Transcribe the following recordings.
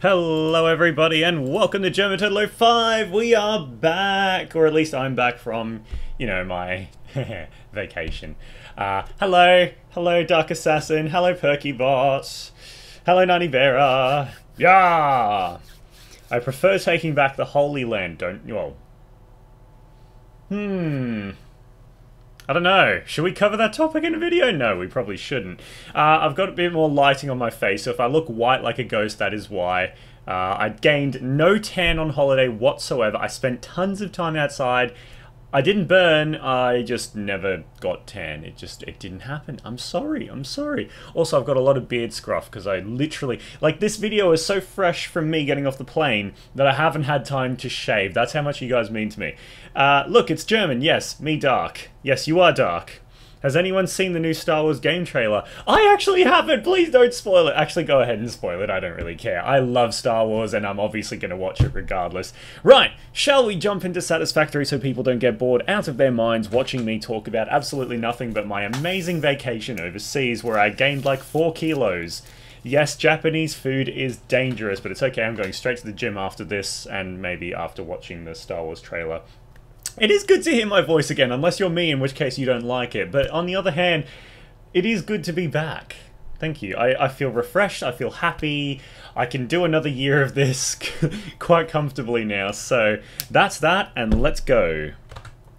Hello everybody and welcome to Untitled 5. We are back, or at least I'm back from, my vacation. Hello Dark Assassin, hello Perky Bot, hello Nani Bearer. Yeah! I prefer taking back the Holy Land, I don't know. Should we cover that topic in a video? No, we probably shouldn't. I've got a bit more lighting on my face, so if I look white like a ghost, that is why. I gained no tan on holiday whatsoever. I spent tons of time outside. I didn't burn, I just never got tan. It didn't happen. I'm sorry. Also, I've got a lot of beard scruff because I literally... this video is so fresh from me getting off the plane that I haven't had time to shave. That's how much you guys mean to me. Look, it's German. Yes, me dark. Yes, you are dark. Has anyone seen the new Star Wars game trailer? I actually haven't! Please don't spoil it! Actually, go ahead and spoil it, I don't really care. I love Star Wars and I'm obviously going to watch it regardless. Right, shall we jump into Satisfactory so people don't get bored out of their minds watching me talk about absolutely nothing but my amazing vacation overseas where I gained like 4 kilos. Yes, Japanese food is dangerous, but it's okay, I'm going straight to the gym after this and maybe after watching the Star Wars trailer. It is good to hear my voice again, unless you're me, in which case you don't like it. But on the other hand, it is good to be back. Thank you. I feel refreshed, I feel happy, I can do another year of this quite comfortably now. So that's that, and let's go.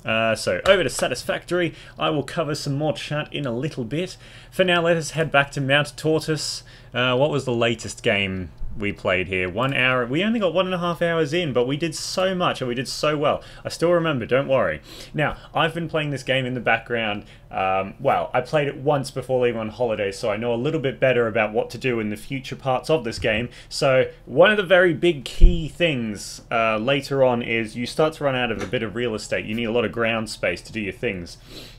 So over to Satisfactory. I will cover some more chat in a little bit. For now, let us head back to Mount Tortoise. What was the latest game we played here? 1 hour. We only got 1.5 hours in, but we did so much and we did so well. I still remember, don't worry. Now, I've been playing this game in the background. Well, I played it once before leaving on holiday, so I know a little bit better about what to do in the future parts of this game. So, one of the very big key things later on is you start to run out of a bit of real estate. You need a lot of ground space to do your things.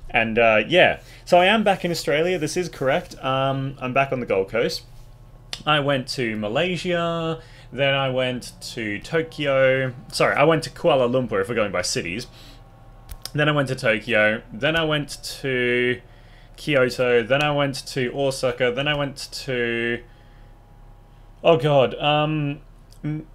And yeah, so I am back in Australia, this is correct. I'm back on the Gold Coast. I went to Malaysia, then I went to Tokyo. Sorry, I went to Kuala Lumpur if we're going by cities. Then I went to Tokyo, then I went to Kyoto, then I went to Osaka, then I went to... oh god,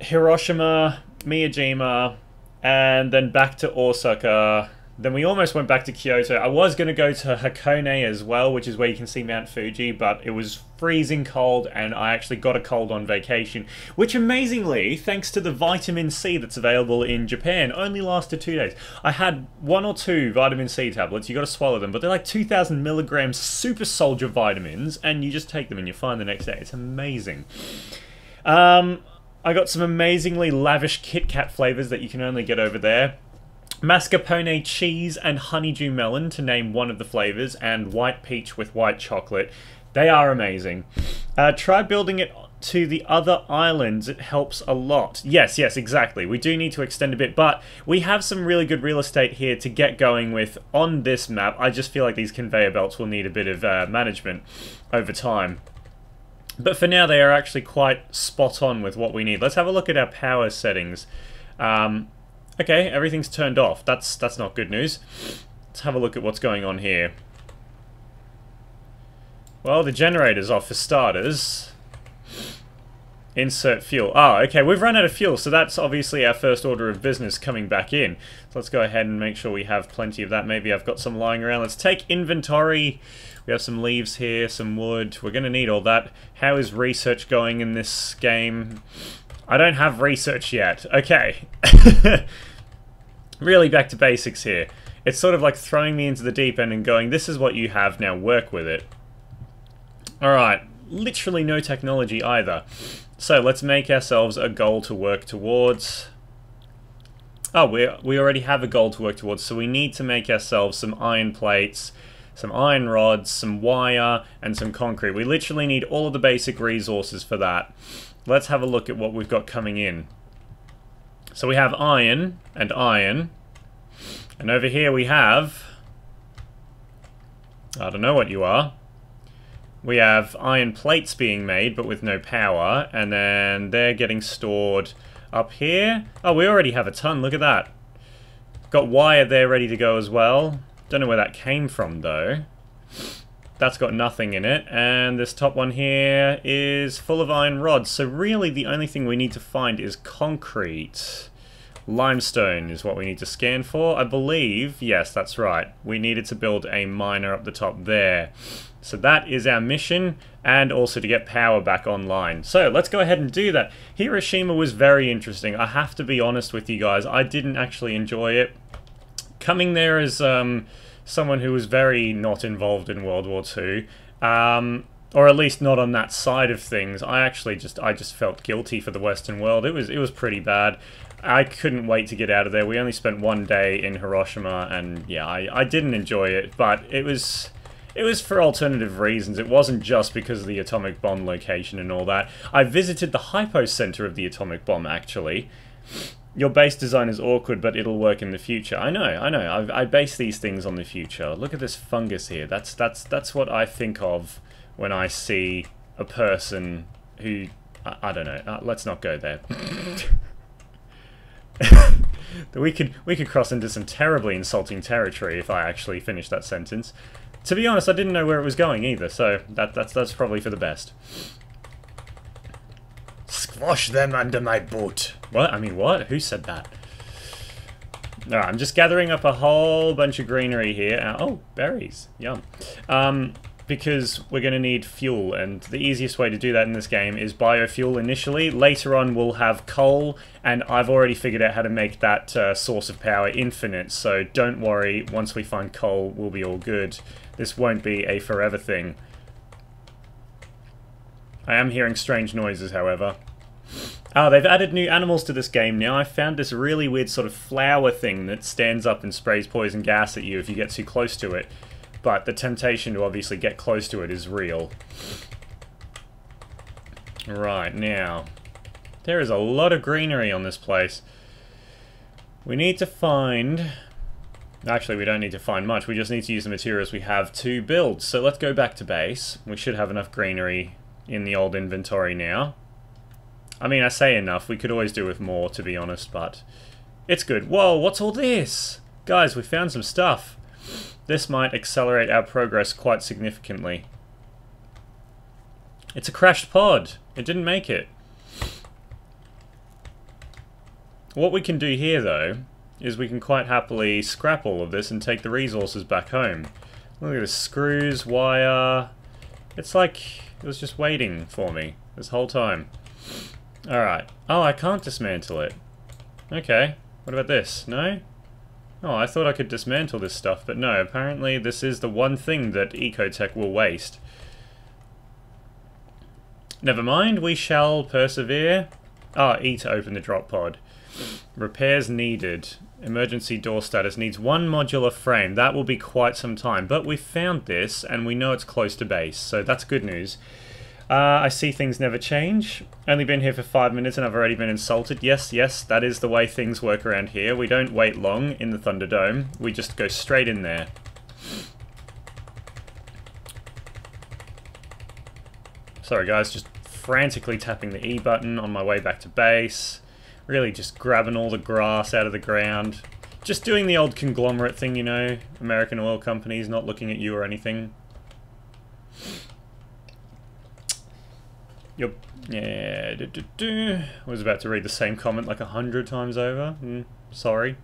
Hiroshima, Miyajima, and then back to Osaka. Then we almost went back to Kyoto. I was going to go to Hakone as well, which is where you can see Mount Fuji, but it was freezing cold and I actually got a cold on vacation, which amazingly, thanks to the vitamin C that's available in Japan, only lasted 2 days. I had 1 or 2 vitamin C tablets, you got to swallow them, but they're like 2,000 milligrams super soldier vitamins, and you just take them and you're fine the next day. It's amazing. I got some amazingly lavish Kit Kat flavors that you can only get over there. Mascarpone cheese and honeydew melon, to name one of the flavors, and white peach with white chocolate. They are amazing. Try building it to the other islands, it helps a lot. Yes, exactly. We do need to extend a bit, but we have some really good real estate here to get going with on this map. I just feel like these conveyor belts will need a bit of management over time. But for now, they are actually quite spot on with what we need. Let's have a look at our power settings. Okay, everything's turned off. That's not good news. Let's have a look at what's going on here. Well, the generator's off for starters. Insert fuel. Oh, okay, we've run out of fuel, so that's obviously our first order of business coming back in. So let's go ahead and make sure we have plenty of that. Maybe I've got some lying around. Let's take inventory. We have some leaves here, some wood. We're going to need all that. How is research going in this game? I don't have research yet. Okay. Really back to basics here. It's sort of like throwing me into the deep end and going, this is what you have, now work with it. Alright, literally no technology either. So let's make ourselves a goal to work towards. Oh, we already have a goal to work towards, so we need to make ourselves some iron plates, some iron rods, some wire, and some concrete. We literally need all of the basic resources for that. Let's have a look at what we've got coming in. So we have iron, and over here we have... I don't know what you are. We have iron plates being made, but with no power, and then they're getting stored up here. Oh, we already have a ton, look at that. Got wire there ready to go as well. Don't know where that came from, though. that's got nothing in it, and this top one here is full of iron rods, so really the only thing we need to find is concrete. Limestone is what we need to scan for, I believe. Yes, that's right. We needed to build a miner up the top there. So that is our mission, and also to get power back online. So let's go ahead and do that. Hiroshima was very interesting. I have to be honest with you guys, I didn't actually enjoy it. Coming there as someone who was very not involved in World War II, or at least not on that side of things, I just felt guilty for the Western world. It was pretty bad. I couldn't wait to get out of there. We only spent one day in Hiroshima, and yeah, I didn't enjoy it, but it was for alternative reasons. It wasn't just because of the atomic bomb location and all that. I visited the hypocenter of the atomic bomb, actually. Your base design is awkward, but it'll work in the future. I know. I base these things on the future. Look at this fungus here. That's what I think of when I see a person who... I don't know. Let's not go there. we could cross into some terribly insulting territory if I actually finish that sentence. To be honest, I didn't know where it was going either, so that's probably for the best. Squash them under my boot. What? I mean, what? Who said that? Alright, I'm just gathering up a whole bunch of greenery here. Oh, berries. Yum. Because we're going to need fuel, and the easiest way to do that in this game is biofuel initially. Later on we'll have coal, and I've already figured out how to make that source of power infinite, so don't worry, once we find coal we'll be all good. This won't be a forever thing. I am hearing strange noises, however. They've added new animals to this game now. I found this really weird sort of flower thing that stands up and sprays poison gas at you if you get too close to it. But the temptation to obviously get close to it is real. Right, now, there is a lot of greenery on this place. We need to find... Actually, we don't need to find much. We just need to use the materials we have to build. So let's go back to base. We should have enough greenery in the old inventory now. I mean, I say enough. We could always do with more, to be honest, but it's good. Whoa, what's all this? Guys, we found some stuff. This might accelerate our progress quite significantly. It's a crashed pod. It didn't make it. What we can do here, though, is we can quite happily scrap all of this and take the resources back home. Look at this. Screws, wire... It's like it was just waiting for me this whole time. Alright. Oh, I can't dismantle it. Okay. What about this? No? Oh, I thought I could dismantle this stuff, but no, apparently this is the one thing that Ecotech will waste. Never mind, we shall persevere. E to open the drop pod. Repairs needed. Emergency door status needs one modular frame. That will be quite some time, but we found this, and we know it's close to base, so that's good news. I see things never change. Only been here for 5 minutes and I've already been insulted. Yes, that is the way things work around here. We don't wait long in the Thunderdome. We just go straight in there. Sorry guys, just frantically tapping the E button on my way back to base. Really just grabbing all the grass out of the ground. Just doing the old conglomerate thing, you know. American oil companies not looking at you or anything. Yeah, I was about to read the same comment like 100 times over. Sorry.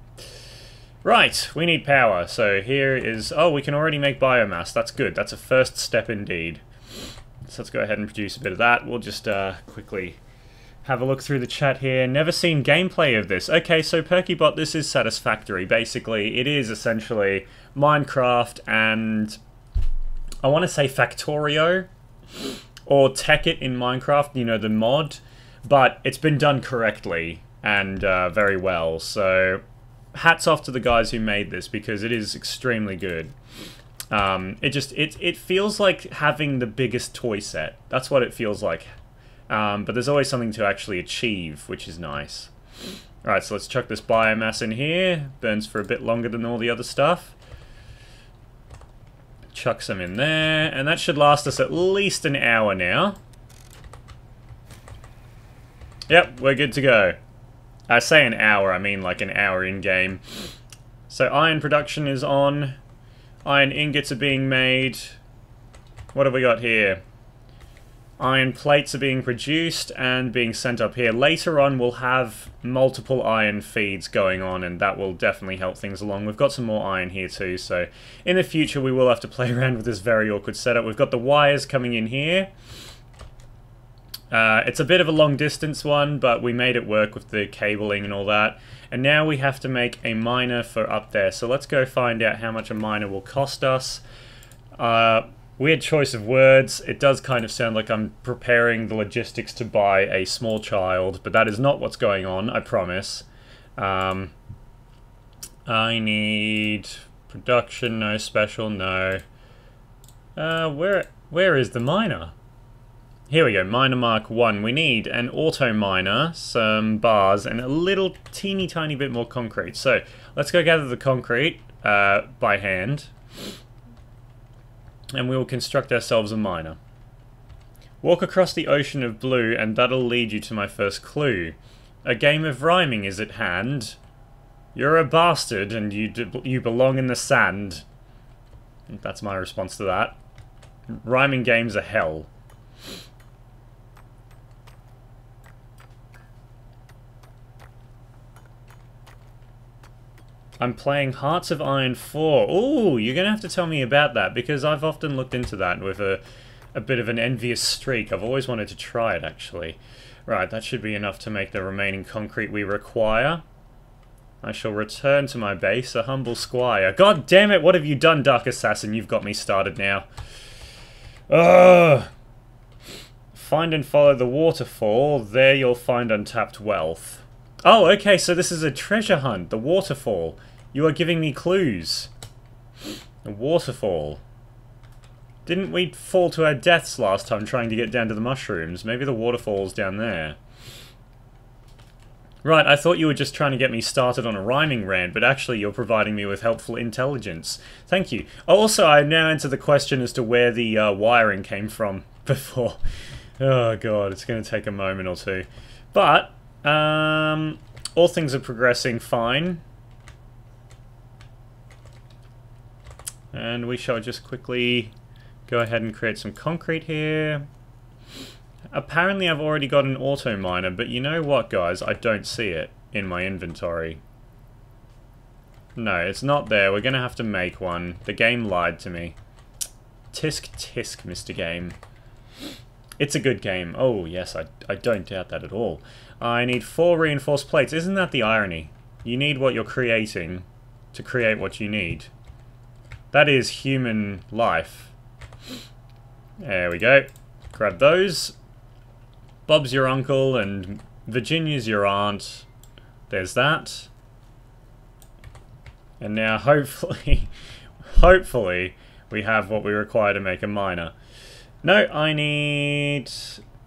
Right, we need power. So here is... Oh, we can already make biomass. That's good. That's a first step indeed. So let's go ahead and produce a bit of that. We'll just quickly have a look through the chat here. Never seen gameplay of this. Okay, so PerkyBot, this is Satisfactory. Basically, it is essentially Minecraft and... I want to say Factorio. Or Tekkit in Minecraft, you know, the mod, but it's been done correctly and very well, so hats off to the guys who made this because it is extremely good. It feels like having the biggest toy set. That's what it feels like. But there's always something to actually achieve, which is nice. Alright, so let's chuck this biomass in here. Burns for a bit longer than all the other stuff. Chuck some in there, and that should last us at least an hour now. Yep, we're good to go. I say an hour, I mean like an hour in-game. So iron production is on. Iron ingots are being made. What have we got here? Iron plates are being produced and being sent up here. Later on, we'll have multiple iron feeds going on, and that will definitely help things along. We've got some more iron here too, so in the future we will have to play around with this very awkward setup. We've got the wires coming in here. It's a bit of a long distance one, but we made it work with the cabling and all that. And now we have to make a miner for up there. So let's go find out how much a miner will cost us. Weird choice of words. It does kind of sound like I'm preparing the logistics to buy a small child, but that is not what's going on, I promise. I need production, no special, no. Where is the miner? Here we go, miner mark 1. We need an auto miner, some bars, and a little teeny tiny bit more concrete. So let's go gather the concrete by hand. And we will construct ourselves a miner. Walk across the ocean of blue and that'll lead you to my first clue. A game of rhyming is at hand. You're a bastard and you belong in the sand. That's my response to that. Rhyming games are hell. I'm playing Hearts of Iron 4. Ooh, you're going to have to tell me about that, because I've often looked into that with a bit of an envious streak. I've always wanted to try it, actually. Right, that should be enough to make the remaining concrete we require. I shall return to my base, a humble squire. God damn it, what have you done, Dark Assassin? You've got me started now. Ugh! Find and follow the waterfall. There you'll find untapped wealth. Oh, okay, so this is a treasure hunt. The waterfall. You are giving me clues. A waterfall. Didn't we fall to our deaths last time trying to get down to the mushrooms? Maybe the waterfall's down there. Right, I thought you were just trying to get me started on a rhyming rant, but actually you're providing me with helpful intelligence. Thank you. Also, I now answer the question as to where the wiring came from before. Oh god, it's going to take a moment or two. But all things are progressing fine. And we shall just quickly go ahead and create some concrete here. Apparently I've already got an auto miner, but you know what, guys? I don't see it in my inventory. No, it's not there. We're going to have to make one. The game lied to me. Tisk tisk, Mr. Game. It's a good game. Oh, yes, I don't doubt that at all. I need 4 reinforced plates. Isn't that the irony? You need what you're creating to create what you need. That is human life. There we go. Grab those. Bob's your uncle and Virginia's your aunt. There's that. And now hopefully, hopefully, we have what we require to make a miner. No, I need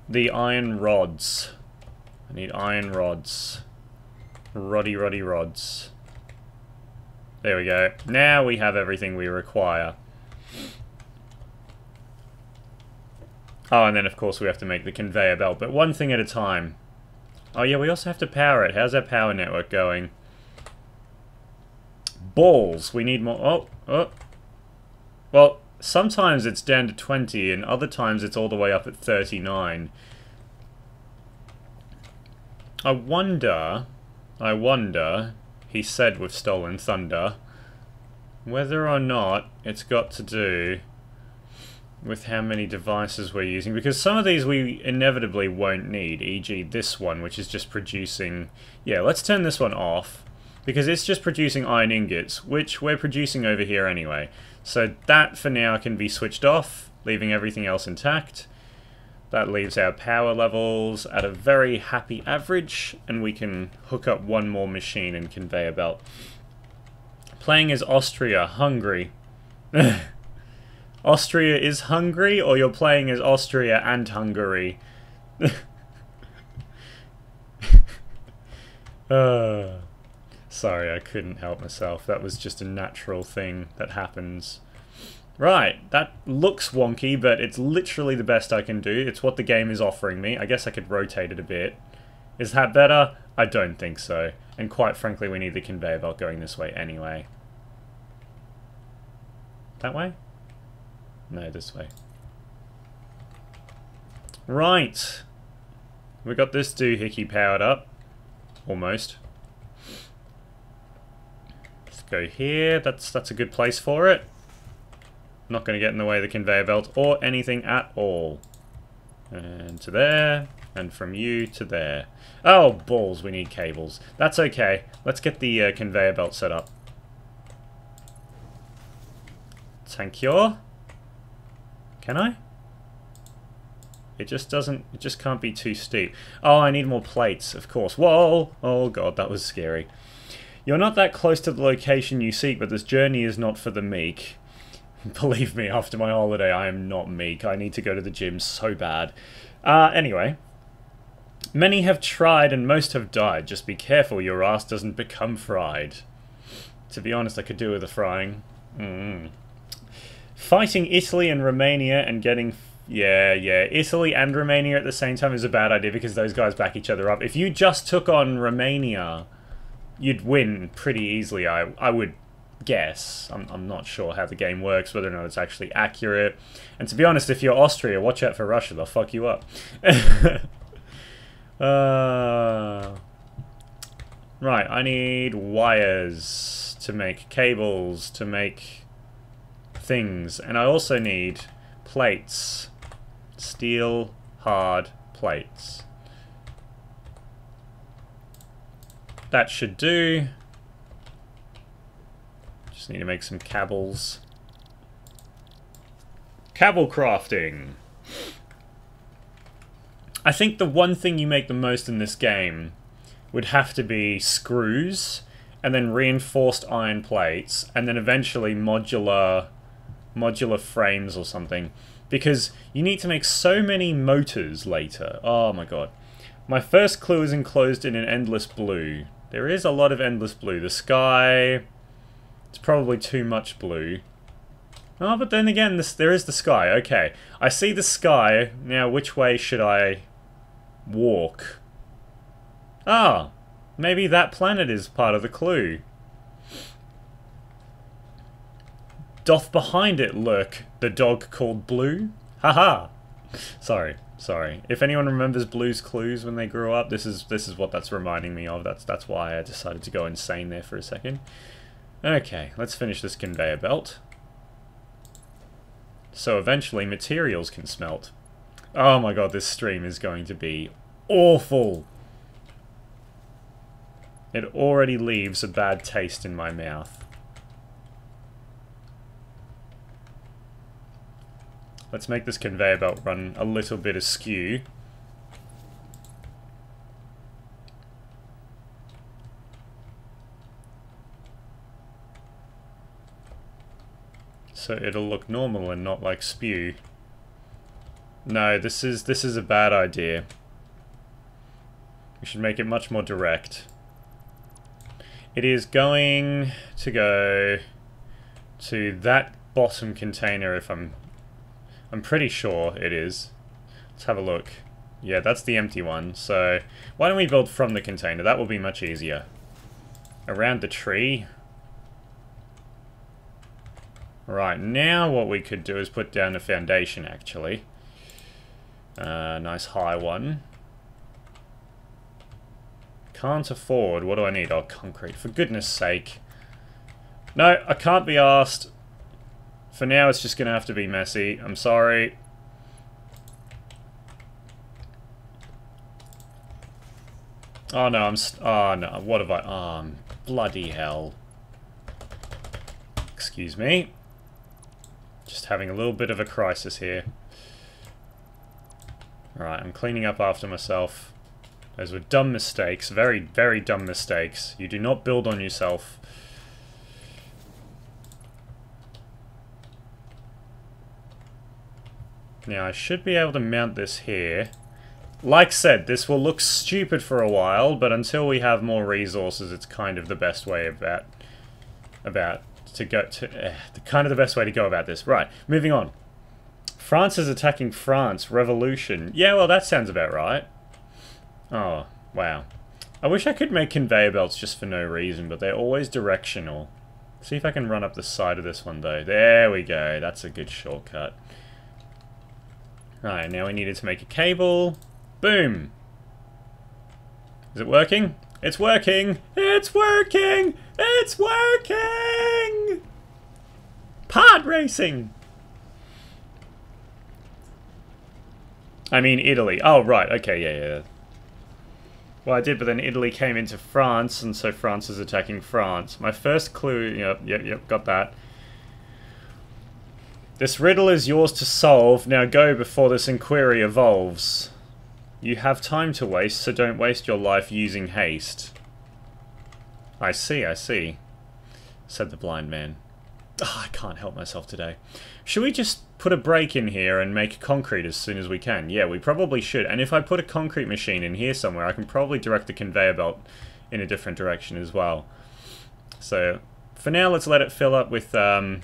the iron rods. I need iron rods. Roddy rods. There we go. Now we have everything we require. Oh, and then of course we have to make the conveyor belt, but one thing at a time. Oh yeah, we also have to power it. How's our power network going? Balls. We need more. Oh. Well, sometimes it's down to 20, and other times it's all the way up at 39. I wonder, he said with Stolen Thunder, whether or not it's got to do with how many devices we're using, because some of these we inevitably won't need, e.g. this one, which is just producing... Yeah, let's turn this one off, because it's just producing iron ingots, which we're producing over here anyway. So that, for now, can be switched off, leaving everything else intact. That leaves our power levels at a very happy average, and we can hook up one more machine and conveyor belt. Playing as Austria, Hungary. Austria is Hungary, or you're playing as Austria and Hungary? Sorry, I couldn't help myself. That was just a natural thing that happens. Right, that looks wonky, but it's literally the best I can do. It's what the game is offering me. I guess I could rotate it a bit. Is that better? I don't think so. And quite frankly, we need the conveyor belt going this way anyway. That way? No, this way. Right. We got this doohickey powered up. Almost. Let's go here. That's a good place for it. Not going to get in the way of the conveyor belt or anything at all. And to there. And from you to there. Oh, balls. We need cables. That's okay. Let's get the conveyor belt set up. Thank you. Can I? It just doesn't... It just can't be too steep. Oh, I need more plates, of course. Whoa! Oh god, that was scary. You're not that close to the location you seek, but this journey is not for the meek. Believe me, after my holiday, I am not meek. I need to go to the gym so bad. Anyway. Many have tried and most have died. Just be careful your ass doesn't become fried. To be honest, I could do with a frying. Fighting Italy and Romania and getting... Yeah. Italy and Romania at the same time is a bad idea because those guys back each other up. If you just took on Romania, you'd win pretty easily, I would guess. I'm not sure how the game works, whether or not it's actually accurate. And to be honest, if you're Austria, watch out for Russia. They'll fuck you up. Right, I need wires to make cables, to make things. And I also need plates. Steel, hard plates. That should do. Just need to make some cables. Cable crafting. I think the one thing you make the most in this game would have to be screws, and then reinforced iron plates, and then eventually modular frames or something. Because you need to make so many motors later. Oh my god. My first clue is enclosed in an endless blue. There is a lot of endless blue. The sky... It's probably too much blue. Oh, but then again, there is the sky. Okay. I see the sky. Now, which way should I walk? Ah. Maybe that planet is part of the clue. Doth behind it lurk the dog called Blue? Haha. Sorry. If anyone remembers Blue's Clues when they grew up, this is what that's reminding me of. That's why I decided to go insane there for a second. Okay, let's finish this conveyor belt. So eventually materials can smelt. Oh my god, this stream is going to be awful. It already leaves a bad taste in my mouth. Let's make this conveyor belt run a little bit askew. So it'll look normal and not like spew. No, this is a bad idea. We should make it much more direct. It is going to go to that bottom container if I'm pretty sure it is. Let's have a look. Yeah, that's the empty one. So why don't we build from the container? That will be much easier. Around the tree. Right, now what we could do is put down a foundation, actually. Nice high one. Can't afford. What do I need? Oh, concrete. For goodness sake. No, I can't be asked. For now, it's just going to have to be messy. I'm sorry. Oh, no, oh, no. What have I... Oh, bloody hell. Excuse me. Just having a little bit of a crisis here. Alright, I'm cleaning up after myself. Those were dumb mistakes. Very, very dumb mistakes. You do not build on yourself. Now, I should be able to mount this here. Like said, this will look stupid for a while, but until we have more resources, it's kind of the best way kind of the best way to go about this. Right, moving on. France is attacking France. Revolution. Yeah, well, that sounds about right. Oh, wow. I wish I could make conveyor belts just for no reason, but they're always directional. See if I can run up the side of this one, though. There we go. That's a good shortcut. Right, now we needed to make a cable. Boom! Is it working? It's working! It's working! It's working! Pod racing! I mean Italy. Oh, right. Okay, yeah. Well, I did, but then Italy came into France, and so France is attacking France. My first clue... Yep, got that. This riddle is yours to solve. Now go before this inquiry evolves. You have time to waste, so don't waste your life using haste. I see, said the blind man. Oh, I can't help myself today. Should we just put a break in here and make concrete as soon as we can? Yeah, we probably should. And if I put a concrete machine in here somewhere, I can probably direct the conveyor belt in a different direction as well. So, for now, let's let it fill up with the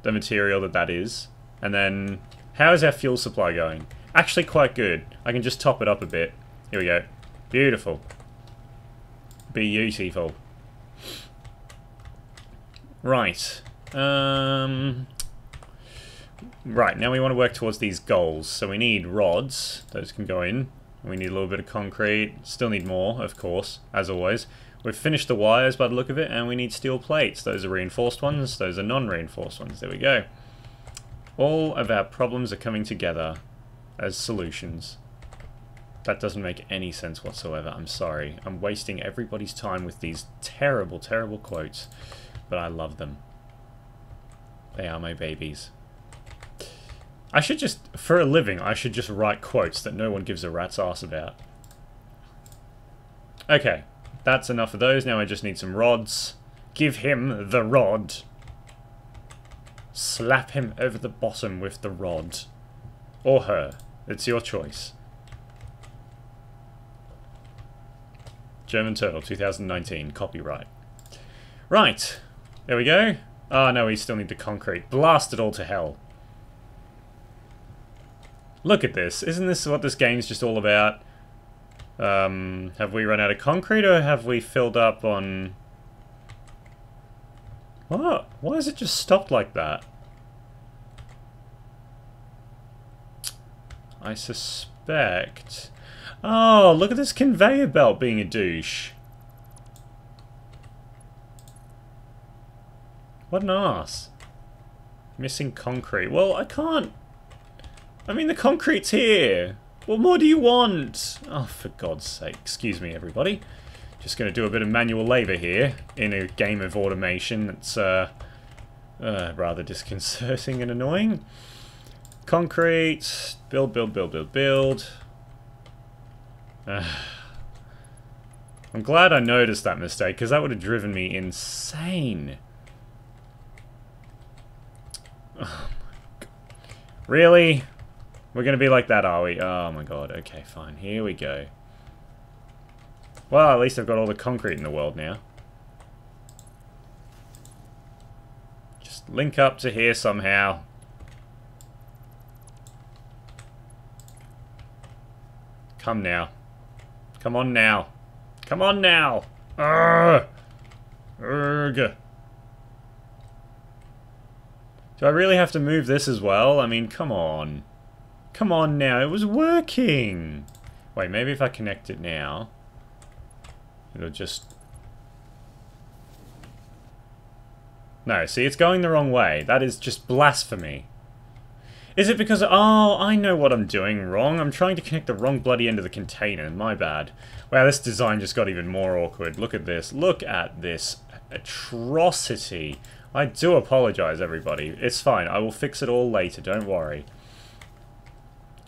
material that is. And then, how is our fuel supply going? Actually quite good. I can just top it up a bit. Here we go. Beautiful. Beautiful. Right. Right, now we want to work towards these goals. So we need rods. Those can go in. We need a little bit of concrete. Still need more, of course, as always. We've finished the wires by the look of it, and we need steel plates. Those are reinforced ones. Those are non-reinforced ones. There we go. All of our problems are coming together as solutions. That doesn't make any sense whatsoever. I'm sorry. I'm wasting everybody's time with these terrible, terrible quotes. But I love them. They are my babies. I should just, for a living, I should just write quotes that no one gives a rat's ass about. Okay, that's enough of those. Now I just need some rods. Give him the rod. Slap him over the bottom with the rod. Or her. It's your choice. German Turtle, 2019. Copyright. Right. There we go. Oh, no, we still need the concrete. Blast it all to hell. Look at this. Isn't this what this game's just all about? Have we run out of concrete, or have we filled up on... What? Why has it just stopped like that? I suspect... Oh, look at this conveyor belt being a douche. What an arse. Missing concrete. Well, I can't... I mean, the concrete's here. What more do you want? Oh, for God's sake. Excuse me, everybody. Just going to do a bit of manual labour here in a game of automation that's rather disconcerting and annoying. Concrete. Build, build, build, build, build. I'm glad I noticed that mistake, because that would have driven me insane. Oh my God. Really? We're going to be like that, are we? Oh my God. Okay, fine. Here we go. Well, at least I've got all the concrete in the world now. Just link up to here somehow. Come now. Come on now. Come on now. Urgh. Urgh. Do I really have to move this as well? I mean, come on. Come on now, it was working! Wait, maybe if I connect it now... It'll just... No, see, it's going the wrong way. That is just blasphemy. Is it because... Oh, I know what I'm doing wrong. I'm trying to connect the wrong bloody end of the container. My bad. Wow, this design just got even more awkward. Look at this. Look at this atrocity. I do apologize, everybody. It's fine. I will fix it all later. Don't worry.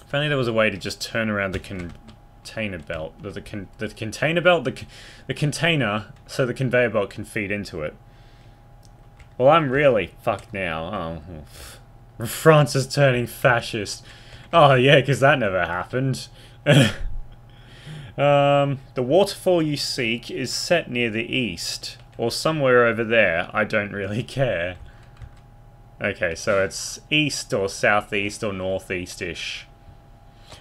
If only there was a way to just turn around the container belt. The container belt? The container, so the conveyor belt can feed into it. Well, I'm really fucked now. Oh, France is turning fascist. Oh, yeah, because that never happened. The waterfall you seek is set near the east. Or somewhere over there. I don't really care. Okay, so it's east or southeast or northeast-ish.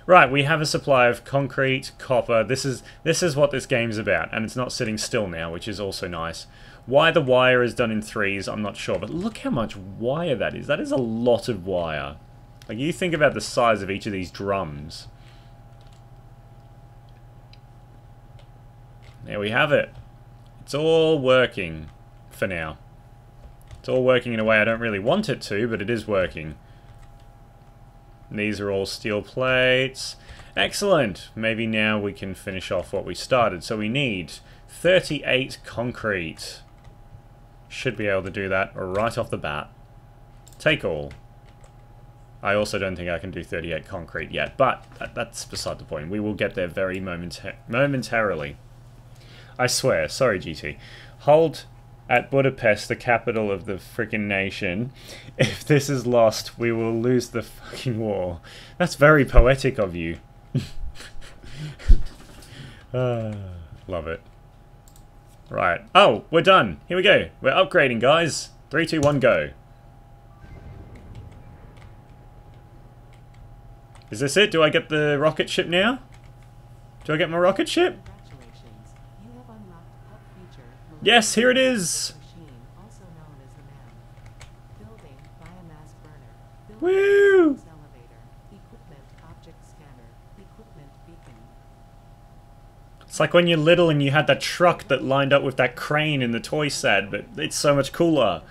Right, we have a supply of concrete, copper. This is what this game's about, and it's not sitting still now, which is also nice. Why the wire is done in threes, I'm not sure, but look how much wire that is. That is a lot of wire. Like, you think about the size of each of these drums. There we have it. It's all working for now. It's all working in a way I don't really want it to, but it is working. And these are all steel plates. Excellent. Maybe now we can finish off what we started. So we need 38 concrete. Should be able to do that right off the bat. Take all. I also don't think I can do 38 concrete yet, but that's beside the point. We will get there very momentarily. I swear. Sorry, GT. Hold at Budapest, the capital of the frickin' nation. If this is lost, we will lose the fucking war. That's very poetic of you. Love it. Right. Oh, we're done. Here we go. We're upgrading, guys. 3, 2, 1, go. Is this it? Do I get the rocket ship now? Do I get my rocket ship? Yes, here it is! Woo! It's like when you're little and you had that truck that lined up with that crane in the toy set, but it's so much cooler.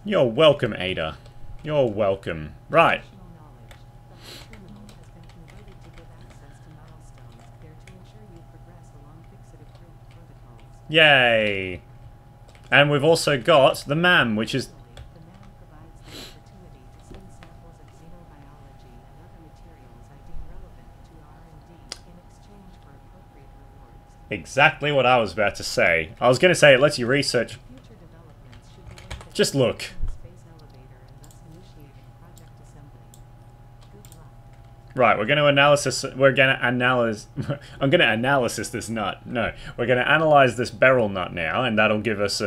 You're welcome, Ada. You're welcome. Right. Yay! And we've also got the MAM, which is... exactly what I was about to say. I was going to say it lets you research... just look. Right, we're going to analysis. We're going to analyze. I'm going to analysis this nut. No, we're going to analyze this beryl nut now, and that'll give us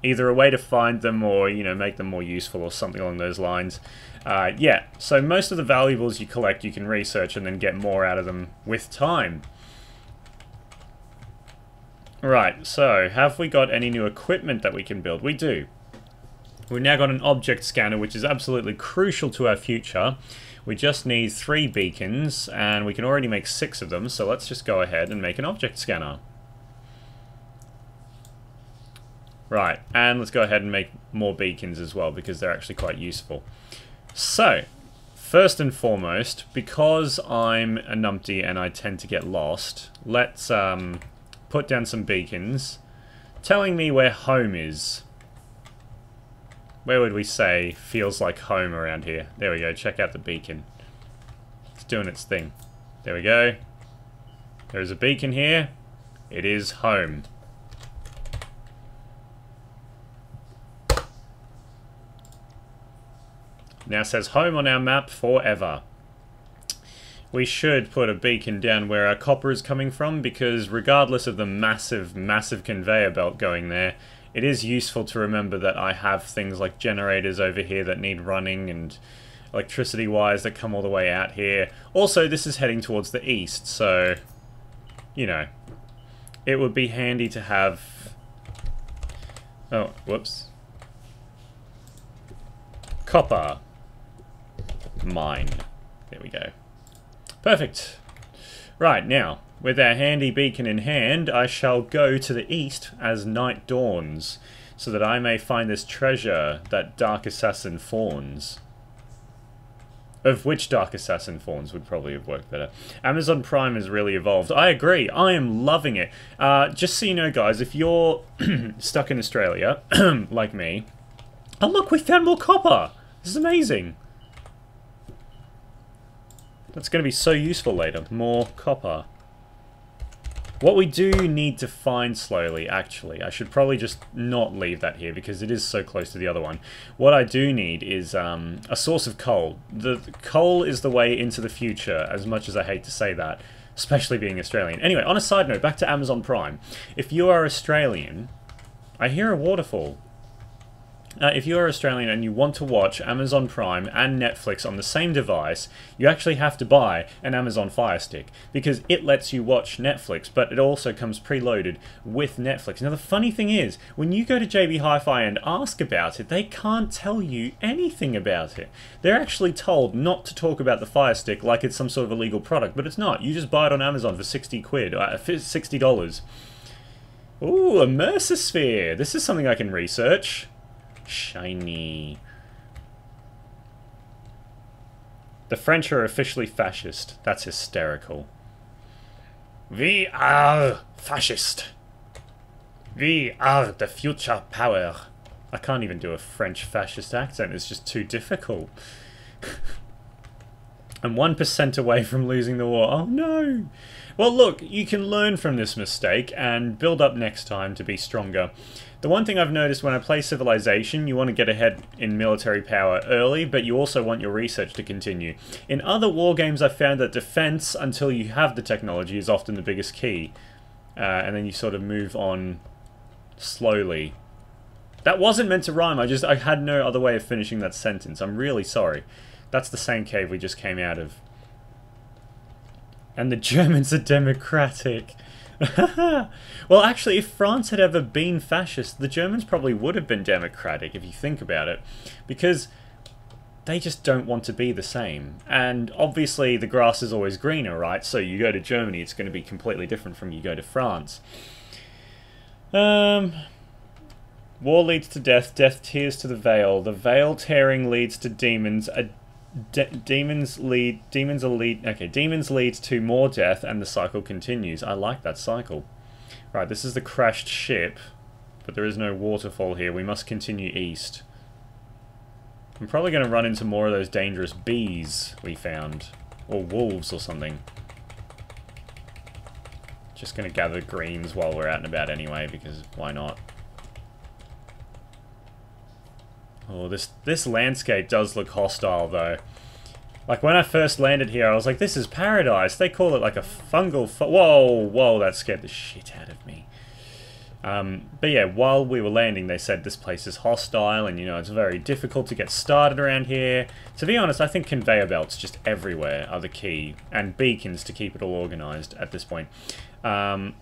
either a way to find them or make them more useful or something along those lines. Yeah. So most of the valuables you collect, you can research and then get more out of them with time. Right. So have we got any new equipment that we can build? We do. We've now got an object scanner, which is absolutely crucial to our future. We just need 3 beacons, and we can already make 6 of them, so let's just go ahead and make an object scanner. Right, and let's go ahead and make more beacons as well, because they're actually quite useful. So, first and foremost, because I'm a numpty and I tend to get lost, let's put down some beacons telling me where home is. Where would we say feels like home around here? There we go, check out the beacon. It's doing its thing. There we go. There's a beacon here. It is home. Now it says home on our map forever. We should put a beacon down where our copper is coming from, because regardless of the massive, massive conveyor belt going there, it is useful to remember that I have things like generators over here that need running and electricity wires that come all the way out here. Also, this is heading towards the east, so, it would be handy to have... oh, whoops. Copper mine. There we go. Perfect. Right, now, with our handy beacon in hand, I shall go to the east as night dawns, so that I may find this treasure that Dark Assassin fawns. Of which Dark Assassin fawns would probably have worked better. Amazon Prime has really evolved. I agree. I am loving it. Just so you know, guys, if you're stuck in Australia, like me... oh, look, we found more copper! This is amazing. That's going to be so useful later. More copper. What we do need to find slowly, actually, I should probably just not leave that here because it is so close to the other one. What I do need is a source of coal. The coal is the way into the future, as much as I hate to say that, especially being Australian. Anyway, on a side note, back to Amazon Prime. If you are Australian, I hear a waterfall. If you are Australian and you want to watch Amazon Prime and Netflix on the same device, you actually have to buy an Amazon Fire Stick because it lets you watch Netflix, but it also comes preloaded with Netflix. Now the funny thing is, when you go to JB Hi-Fi and ask about it, they can't tell you anything about it. They're actually told not to talk about the Fire Stick like it's some sort of illegal product, but it's not. You just buy it on Amazon for 60 quid, $60. Ooh, a Mercersphere. This is something I can research. Shiny. The French are officially fascist. That's hysterical. We are fascist. We are the future power. I can't even do a French fascist accent. It's just too difficult. I'm 1% away from losing the war. Oh no! Well look, you can learn from this mistake and build up next time to be stronger. The one thing I've noticed when I play Civilization, you want to get ahead in military power early, but you also want your research to continue. In other war games, I've found that defense, until you have the technology, is often the biggest key. And then you sort of move on slowly. That wasn't meant to rhyme, I had no other way of finishing that sentence. I'm really sorry. That's the same cave we just came out of. And the Germans are democratic. Well, actually, if France had ever been fascist, the Germans probably would have been democratic, if you think about it. Because they just don't want to be the same. And obviously, the grass is always greener, right? So you go to Germany, it's going to be completely different from you go to France. War leads to death, death tears to the veil. The veil tearing leads to demons. Demons lead to more death, and the cycle continues. I like that cycle. Right, this is the crashed ship, but there is no waterfall here. We must continue east. I'm probably going to run into more of those dangerous bees we found, or wolves or something. Just going to gather greens while we're out and about anyway, because why not? Oh, this landscape does look hostile, though. Like, when I first landed here, I was like, this is paradise. They call it, like, a fungal... Whoa, that scared the shit out of me. But yeah, while we were landing, they said this place is hostile, and, you know, it's very difficult to get started around here. To be honest, I think conveyor belts just everywhere are the key, and beacons to keep it all organised at this point. But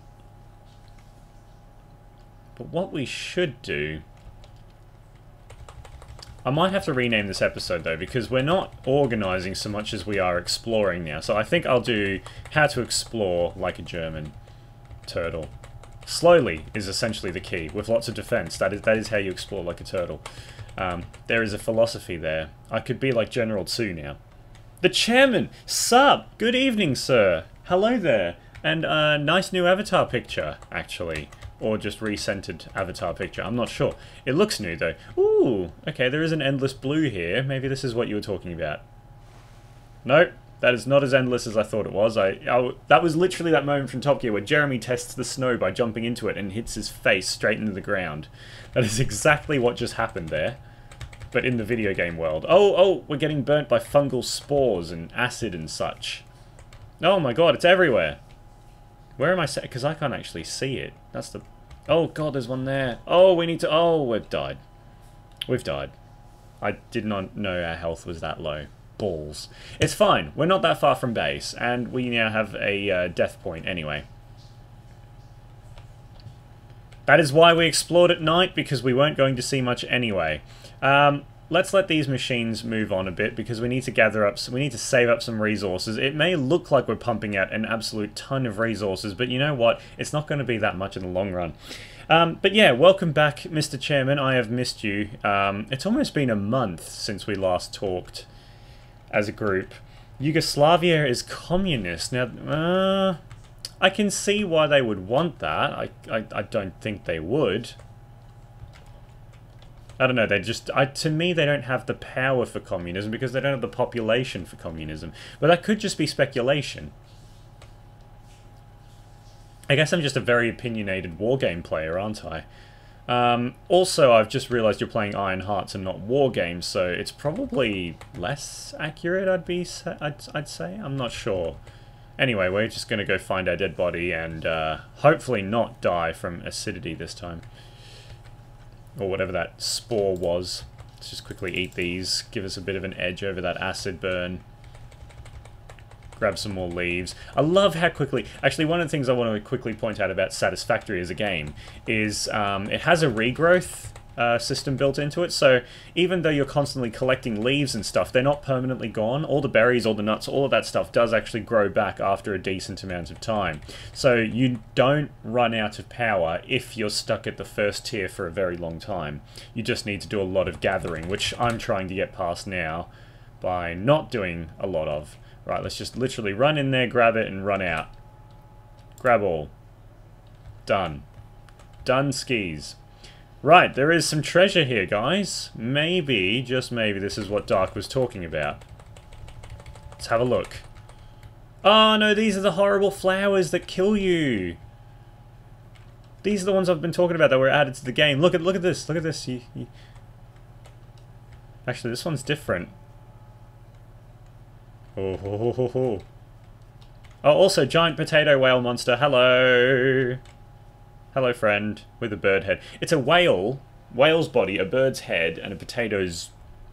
what we should do... I might have to rename this episode though, because we're not organising so much as we are exploring now. So I think I'll do how to explore like a German turtle. Slowly is essentially the key, with lots of defence. That is how you explore like a turtle. There is a philosophy there. I could be like General Tsu now. The chairman! Sup! Good evening, sir! Hello there! And nice new avatar picture, actually. Or just recentered avatar picture, I'm not sure. It looks new though. Ooh, okay, there is an endless blue here. Maybe this is what you were talking about. Nope, that is not as endless as I thought it was. That was literally that moment from Top Gear where Jeremy tests the snow by jumping into it and hits his face straight into the ground. That is exactly what just happened there. But in the video game world. Oh, we're getting burnt by fungal spores and acid and such. Oh my god, it's everywhere. Where am I? Because I can't actually see it. That's the... Oh god, there's one there. Oh, we need to... Oh, we've died. We've died. I did not know our health was that low. Balls. It's fine. We're not that far from base, and we now have a death point anyway. That is why we explored at night, because we weren't going to see much anyway. Let's let these machines move on a bit, because we need to gather up, we need to save up some resources. It may look like we're pumping out an absolute ton of resources, but you know what? It's not going to be that much in the long run. But yeah, welcome back, Mr. Chairman. I have missed you. It's almost been a month since we last talked as a group. Yugoslavia is communist. Now, I can see why they would want that. I don't think they would. I don't know, they just... to me, they don't have the power for communism because they don't have the population for communism. But that could just be speculation. I guess I'm just a very opinionated wargame player, aren't I? Also, I've just realised you're playing Iron Hearts and not war games, so it's probably less accurate, I'd say? I'm not sure. Anyway, we're just going to go find our dead body and hopefully not die from acidity this time. Or whatever that spore was. Let's just quickly eat these. Give us a bit of an edge over that acid burn. Grab some more leaves. I love how quickly... Actually, one of the things I want to quickly point out about Satisfactory as a game is it has a regrowth system built into it. So even though you're constantly collecting leaves and stuff, they're not permanently gone. All the berries, all the nuts, all of that stuff does actually grow back after a decent amount of time. So you don't run out of power if you're stuck at the first tier for a very long time. You just need to do a lot of gathering, which I'm trying to get past now by not doing a lot of. Right, let's just literally run in there, grab it, and run out. Grab all. Done. Done skis. Right, there is some treasure here, guys. Maybe, just maybe, this is what Dark was talking about. Let's have a look. Oh, no, these are the horrible flowers that kill you. These are the ones I've been talking about that were added to the game. Look at this. Look at this. Actually, this one's different. Oh, also, giant potato whale monster. Hello. Hello, friend. With a bird head. It's a whale's body, a bird's head, and a potato's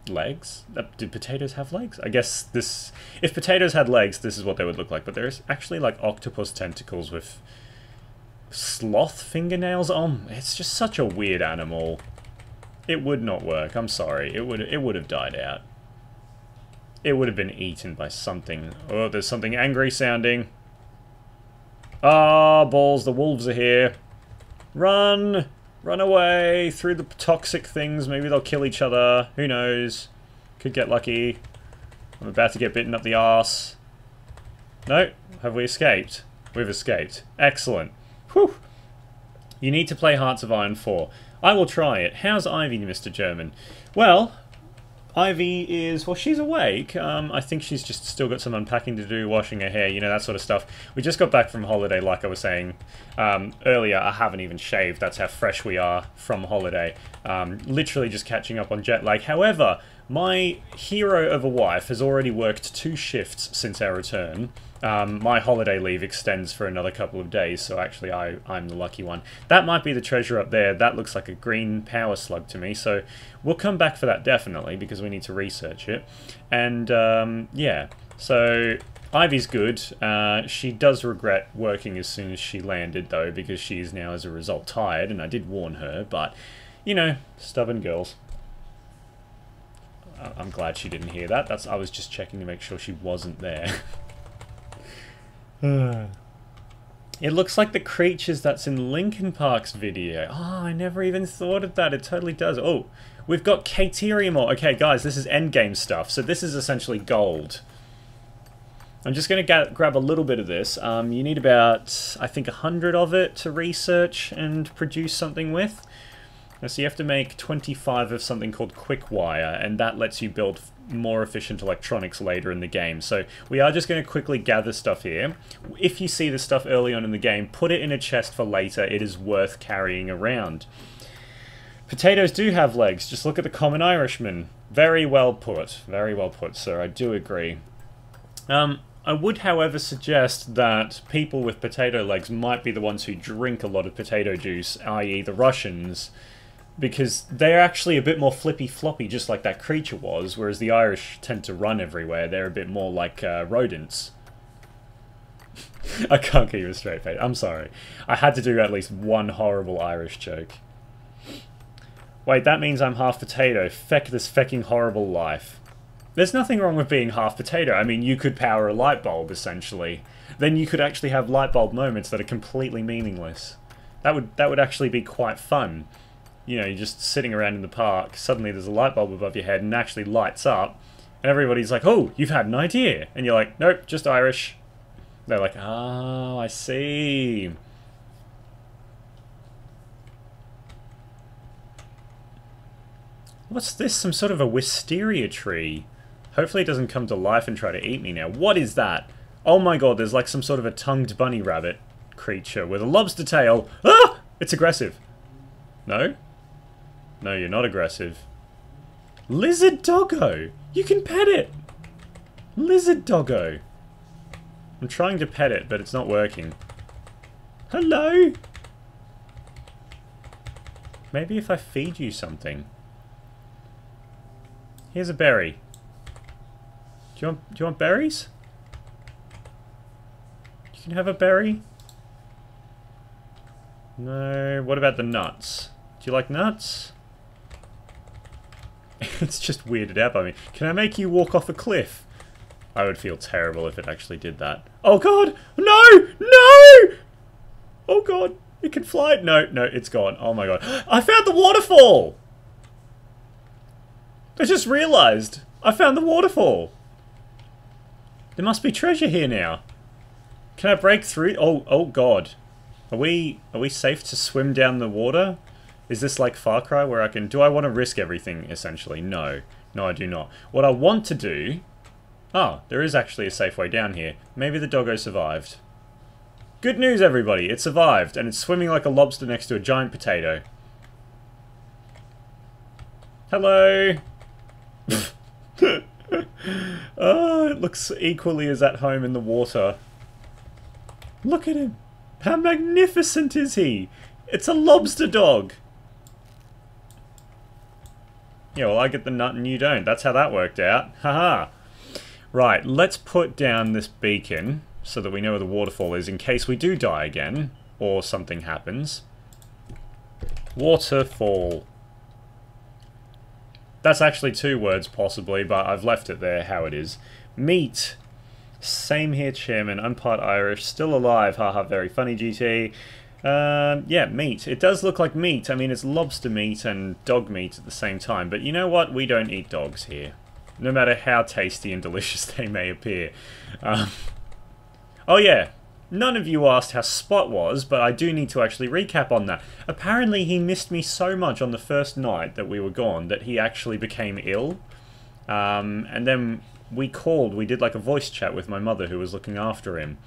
legs. Do potatoes have legs? I guess this... If potatoes had legs, this is what they would look like. But there's actually, like, octopus tentacles with sloth fingernails on. It's just such a weird animal. It would not work. I'm sorry. It would have died out. It would have been eaten by something. Oh, there's something angry sounding. Ah, balls, the wolves are here. Run! Run away through the toxic things. Maybe they'll kill each other. Who knows? Could get lucky. I'm about to get bitten up the arse. No? Have we escaped? We've escaped. Excellent. Whew! You need to play Hearts of Iron 4. I will try it. How's Ivy, Mr. German? Well... Ivy is, well, she's awake. I think she's just still got some unpacking to do, washing her hair, you know, that sort of stuff. We just got back from holiday, like I was saying earlier. I haven't even shaved. That's how fresh we are from holiday. Literally just catching up on jet lag. However, my hero of a wife has already worked 2 shifts since our return. My holiday leave extends for another couple of days, so actually I'm the lucky one. That might be the treasure up there. That looks like a green power slug to me, so we'll come back for that definitely, because we need to research it. And, yeah, so Ivy's good. She does regret working as soon as she landed, though, because she is now, as a result, tired, and I did warn her, but, you know, stubborn girls. I'm glad she didn't hear that. I was just checking to make sure she wasn't there. It looks like the creatures that's in Linkin Park's video. Oh, I never even thought of that. It totally does. Oh, we've got Caterium ore. Okay, guys, this is endgame stuff. So this is essentially gold. I'm just going to grab a little bit of this. You need about, I think, 100 of it to research and produce something with. So you have to make 25 of something called quick wire, and that lets you build more efficient electronics later in the game. So we are just going to quickly gather stuff here. If you see this stuff early on in the game, put it in a chest for later. It is worth carrying around. Potatoes do have legs. Just look at the common Irishman. Very well put. Very well put, sir. I do agree. I would, however, suggest that people with potato legs might be the ones who drink a lot of potato juice, i.e. the Russians, because they're actually a bit more flippy-floppy, just like that creature was, whereas the Irish tend to run everywhere. They're a bit more like rodents. I can't keep a straight face. I'm sorry. I had to do at least one horrible Irish joke. Wait, that means I'm half potato. Feck this fecking horrible life. There's nothing wrong with being half potato. I mean, you could power a light bulb, essentially. Then you could actually have light bulb moments that are completely meaningless. That would actually be quite fun. You know, you're just sitting around in the park, suddenly there's a light bulb above your head and it actually lights up, and everybody's like, oh, you've had an idea. And you're like, nope, just Irish. They're like, oh, I see. What's this? Some sort of a wisteria tree. Hopefully it doesn't come to life and try to eat me now. What is that? Oh my god, there's like some sort of a tongued bunny rabbit creature with a lobster tail. Ah! It's aggressive. No? No, you're not aggressive. Lizard doggo! You can pet it! Lizard doggo! I'm trying to pet it, but it's not working. Hello? Maybe if I feed you something. Here's a berry. Do you want berries? You can have a berry? No. What about the nuts? Do you like nuts? It's just weirded out by me. Can I make you walk off a cliff? I would feel terrible if it actually did that. Oh god! No! No! Oh god! It can fly. No, no, it's gone. Oh my god. I found the waterfall! I just realised. I found the waterfall. There must be treasure here now. Can I break through? Oh god. Are we safe to swim down the water? Is this like Far Cry where I can... Do I want to risk everything, essentially? No. No, I do not. What I want to do... Oh, there is actually a safe way down here. Maybe the doggo survived. Good news, everybody. It survived, and it's swimming like a lobster next to a giant potato. Hello! Oh, it looks equally as at home in the water. Look at him! How magnificent is he? It's a lobster dog! Yeah, well, I get the nut and you don't. That's how that worked out. Haha. Right, let's put down this beacon so that we know where the waterfall is in case we do die again or something happens. Waterfall. That's actually 2 words possibly, but I've left it there how it is. Meat. Same here, Chairman. I'm part Irish. Still alive. Haha, very funny, GT. Yeah, meat. It does look like meat. I mean, it's lobster meat and dog meat at the same time. But you know what? We don't eat dogs here. No matter how tasty and delicious they may appear. Oh yeah, none of you asked how Spot was, but I do need to actually recap on that. Apparently he missed me so much on the first night that we were gone that he actually became ill. And then we did like a voice chat with my mother who was looking after him.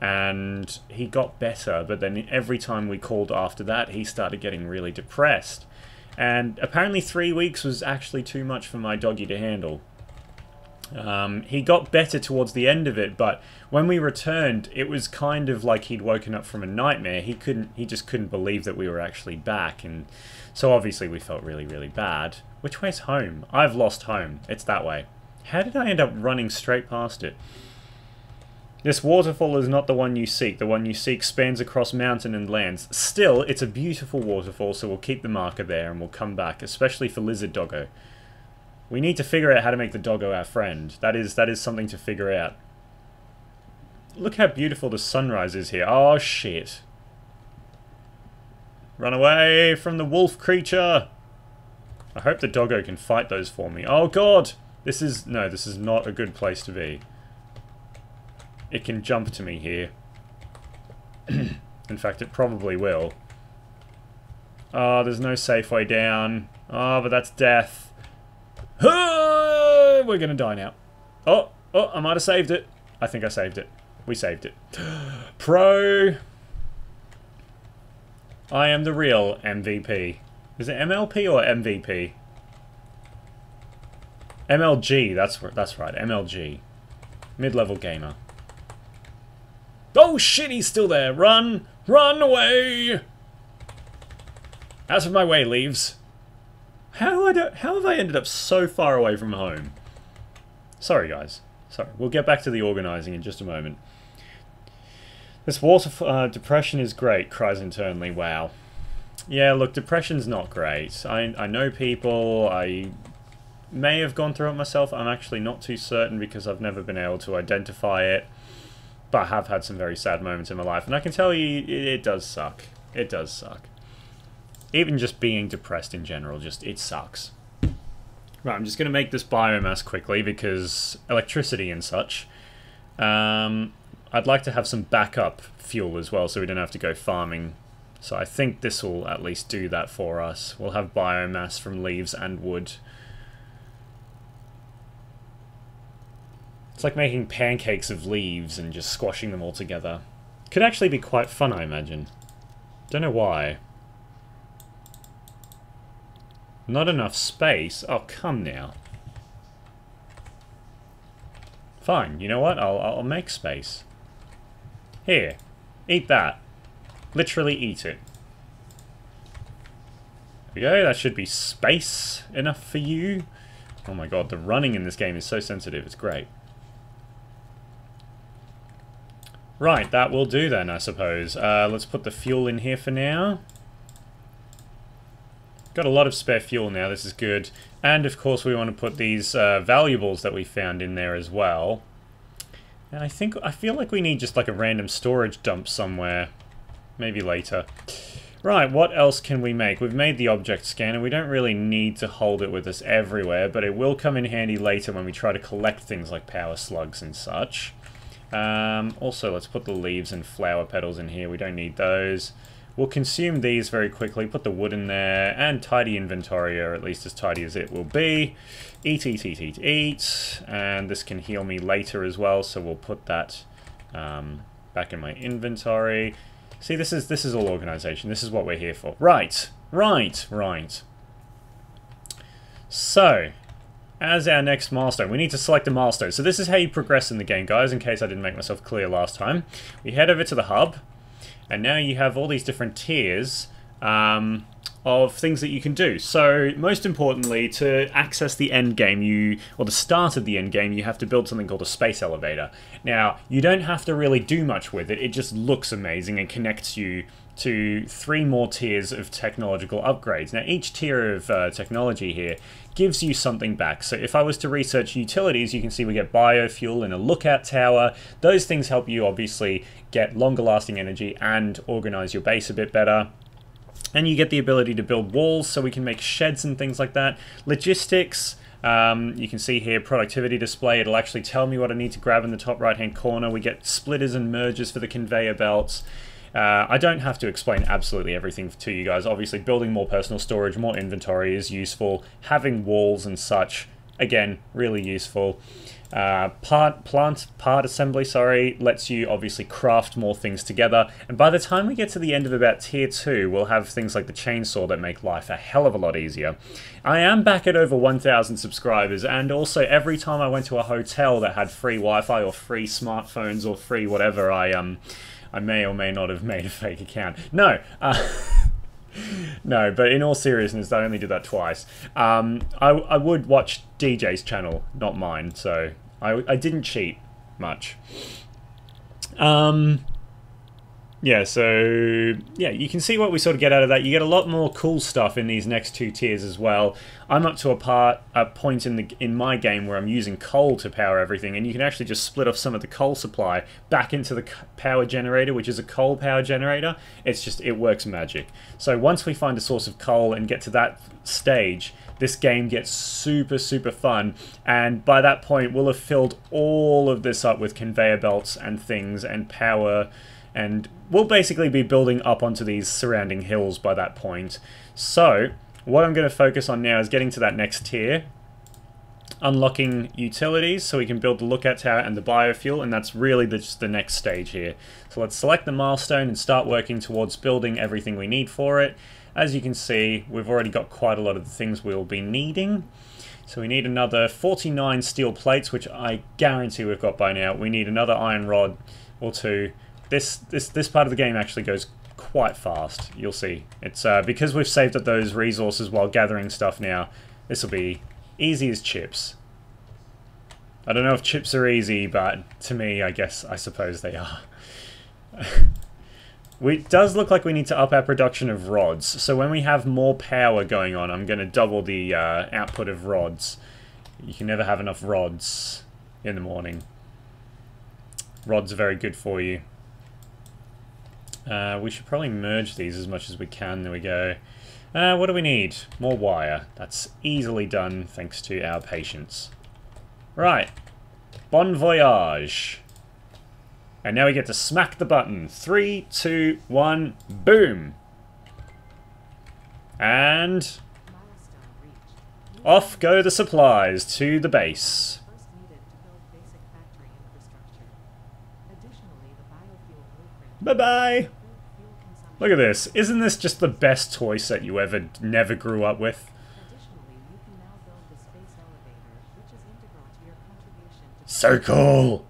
And he got better, but then every time we called after that, he started getting really depressed. And apparently 3 weeks was actually too much for my doggy to handle. He got better towards the end of it, but when we returned, it was kind of like he'd woken up from a nightmare. He just couldn't believe that we were actually back, and so obviously we felt really, really bad. Which way's home? I've lost home. It's that way. How did I end up running straight past it? This waterfall is not the one you seek. The one you seek spans across mountain and lands. Still, it's a beautiful waterfall, so we'll keep the marker there and we'll come back, especially for Lizard Doggo. We need to figure out how to make the doggo our friend. That is something to figure out. Look how beautiful the sunrise is here. Oh, shit. Run away from the wolf creature. I hope the doggo can fight those for me. Oh, God. This is not a good place to be. It can jump to me here. In fact, it probably will. Oh, there's no safe way down. Oh, but that's death. We're gonna die now. Oh, I might have saved it. I think I saved it. We saved it. Pro. I am the real MVP. Is it MLP or MVP? MLG, that's right, MLG. Mid-level gamer. Oh shit, he's still there. Run! Run away! Out of my way, Leaves. How have I ended up so far away from home? Sorry, guys. Sorry. We'll get back to the organising in just a moment. This water depression is great, cries internally. Wow. Yeah, look, depression's not great. I know people. I may have gone through it myself. I'm actually not too certain because I've never been able to identify it. But I have had some very sad moments in my life. And I can tell you, it does suck. It does suck. Even just being depressed in general, it sucks. Right, I'm just going to make this biomass quickly because electricity and such. I'd like to have some backup fuel as well so we don't have to go farming. So I think this will at least do that for us. We'll have biomass from leaves and wood. It's like making pancakes of leaves and just squashing them all together. Could actually be quite fun, I imagine. Don't know why. Not enough space? Oh, come now. Fine, you know what? I'll make space. Here. Eat that. Literally eat it. There we go, that should be space enough for you. Oh my god, the running in this game is so sensitive, it's great. Right, that will do then, I suppose. Let's put the fuel in here for now. Got a lot of spare fuel now, this is good. And of course we want to put these valuables that we found in there as well. And I feel like we need just like a random storage dump somewhere. Maybe later. Right, what else can we make? We've made the object scanner. We don't really need to hold it with us everywhere, but it will come in handy later when we try to collect things like power slugs and such. Also, let's put the leaves and flower petals in here. We don't need those. We'll consume these very quickly, put the wood in there, and tidy inventory, or at least as tidy as it will be. Eat, eat, eat, eat, eat. And this can heal me later as well, so we'll put that back in my inventory. See, this is all organization. This is what we're here for. Right. So, as our next milestone, we need to select a milestone. So this is how you progress in the game, guys, in case I didn't make myself clear last time. We head over to the hub, and now you have all these different tiers of things that you can do. So, most importantly, to access the end game, or the start of the end game, you have to build something called a space elevator. Now, you don't have to really do much with it. It just looks amazing and connects you to 3 more tiers of technological upgrades. Now, each tier of technology here gives you something back. So if I was to research utilities, you can see we get biofuel and a lookout tower. Those things help you obviously get longer lasting energy and organize your base a bit better. And you get the ability to build walls, so we can make sheds and things like that. Logistics, you can see here, productivity display. It'll actually tell me what I need to grab in the top right-hand corner. We get splitters and mergers for the conveyor belts. I don't have to explain absolutely everything to you guys. Obviously, building more personal storage, more inventory is useful. Having walls and such, again, really useful. Part assembly, sorry, lets you obviously craft more things together. And by the time we get to the end of about tier 2, we'll have things like the chainsaw that make life a hell of a lot easier. I am back at over 1,000 subscribers, and also every time I went to a hotel that had free Wi-Fi or free smartphones or free whatever, I may or may not have made a fake account. No, no, but in all seriousness, I only did that twice. I would watch DJ's channel, not mine, so I didn't cheat much. Yeah, so yeah, you can see what we sort of get out of that. You get a lot more cool stuff in these next 2 tiers as well. I'm up to a point in my game where I'm using coal to power everything, and you can actually just split off some of the coal supply back into the power generator, which is a coal power generator. It works magic. So once we find a source of coal and get to that stage, this game gets super, super fun, and by that point we'll have filled all of this up with conveyor belts and things and power, and we'll basically be building up onto these surrounding hills by that point. So what I'm going to focus on now is getting to that next tier, unlocking utilities so we can build the lookout tower and the biofuel, and that's really just the next stage here. So let's select the milestone and start working towards building everything we need for it. As you can see, we've already got quite a lot of the things we'll be needing. So we need another 49 steel plates, which I guarantee we've got by now. We need another iron rod or 2. This part of the game actually goes quite fast, you'll see. It's because we've saved up those resources while gathering stuff now, this will be easy as chips. I don't know if chips are easy, but to me, I suppose they are. It does look like we need to up our production of rods, so when we have more power going on, I'm going to double the output of rods. You can never have enough rods in the morning. Rods are very good for you. We should probably merge these as much as we can. There we go. What do we need? More wire. That's easily done thanks to our patience. Right. Bon voyage. And now we get to smack the button. 3, 2, 1, boom! And off go the supplies to the base. Bye-bye! Look at this. Isn't this just the best toy set you never grew up with? So cool!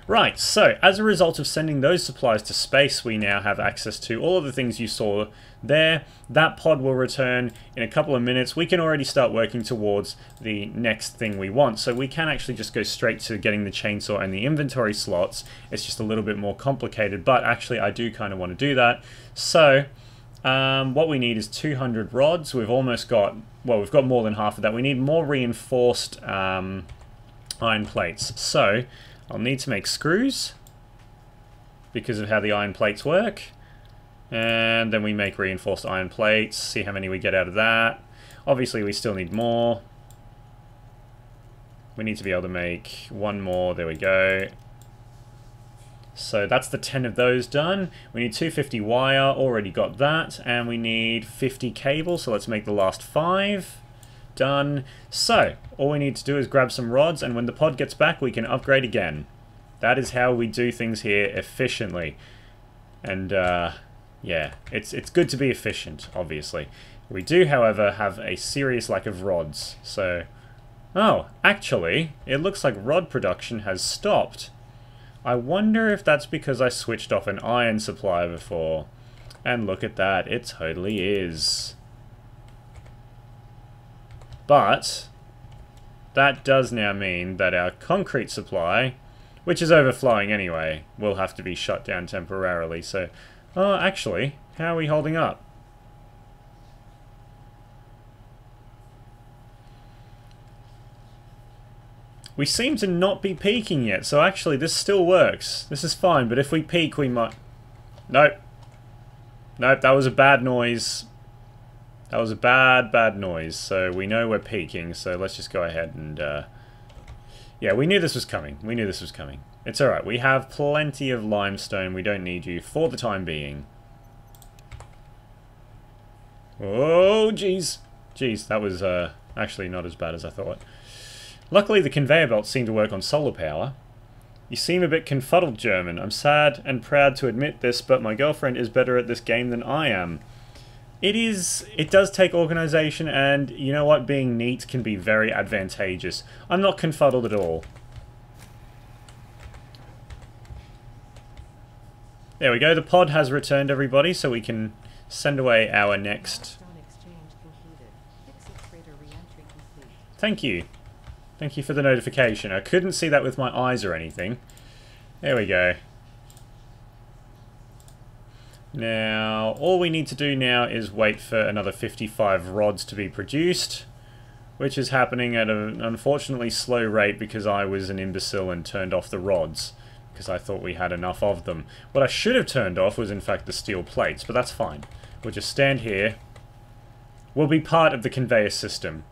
Right, so as a result of sending those supplies to space, we now have access to all of the things you saw there. That pod will return in a couple of minutes. We can already start working towards the next thing we want. So we can actually just go straight to getting the chainsaw and the inventory slots. It's just a little bit more complicated, but actually I do kind of want to do that. So what we need is 200 rods. We've almost got, well, we've got more than half of that. We need more reinforced iron plates. So I'll need to make screws because of how the iron plates work. And then we make reinforced iron plates, see how many we get out of that. Obviously we still need more. We need to be able to make one more, there we go. So that's the 10 of those done. We need 250 wire, already got that. And we need 50 cable, so let's make the last 5. Done. So, all we need to do is grab some rods, and when the pod gets back we can upgrade again. That is how we do things here efficiently. And yeah, it's good to be efficient, obviously. We do, however, have a serious lack of rods. So, oh, actually, it looks like rod production has stopped. I wonder if that's because I switched off an iron supply before. And look at that, it totally is. But that does now mean that our concrete supply, which is overflowing anyway, will have to be shut down temporarily. So, oh, actually, how are we holding up? We seem to not be peaking yet, so actually this still works. This is fine, but if we peak we might... Nope. Nope, that was a bad noise. That was a bad noise, so we know we're peaking, so let's just go ahead and... Yeah, we knew this was coming. We knew this was coming. It's alright, we have plenty of limestone. We don't need you for the time being. Oh, jeez. Jeez, that was actually not as bad as I thought. Luckily, the conveyor belts seem to work on solar power. You seem a bit confuddled, German. I'm sad and proud to admit this, but my girlfriend is better at this game than I am. It does take organisation, and you know what? Being neat can be very advantageous. I'm not confuddled at all. There we go, the pod has returned, everybody, so we can send away our next... Thank you. Thank you for the notification. I couldn't see that with my eyes or anything. There we go. Now, all we need to do now is wait for another 55 rods to be produced, which is happening at an unfortunately slow rate because I was an imbecile and turned off the rods, because I thought we had enough of them. What I should have turned off was in fact the steel plates, but that's fine. We'll just stand here. We'll be part of the conveyor system.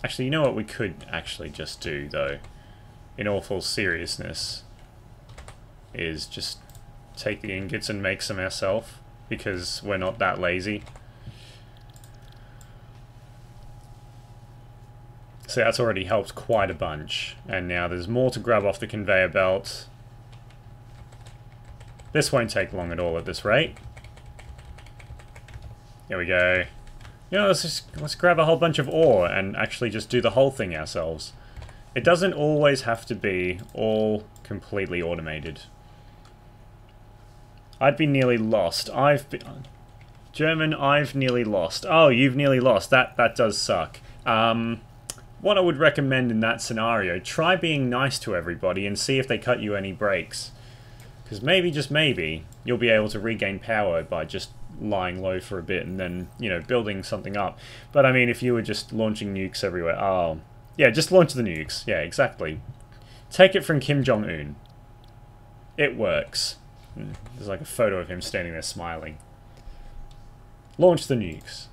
Actually, you know what we could actually just do, though, in all full seriousness, is just take the ingots and make some ourselves, because we're not that lazy. So that's already helped quite a bunch, and now there's more to grab off the conveyor belt. This won't take long at all at this rate. There we go. You know, let's grab a whole bunch of ore and actually just do the whole thing ourselves. It doesn't always have to be all completely automated. I'd be nearly lost. German, I've nearly lost. Oh, you've nearly lost. That does suck. What I would recommend in that scenario, try being nice to everybody and see if they cut you any breaks. Because maybe, just maybe, you'll be able to regain power by just lying low for a bit and then, you know, building something up. But I mean, if you were just launching nukes everywhere, oh, yeah, just launch the nukes. Yeah, exactly. Take it from Kim Jong-un. It works. There's like a photo of him standing there smiling. Launch the nukes.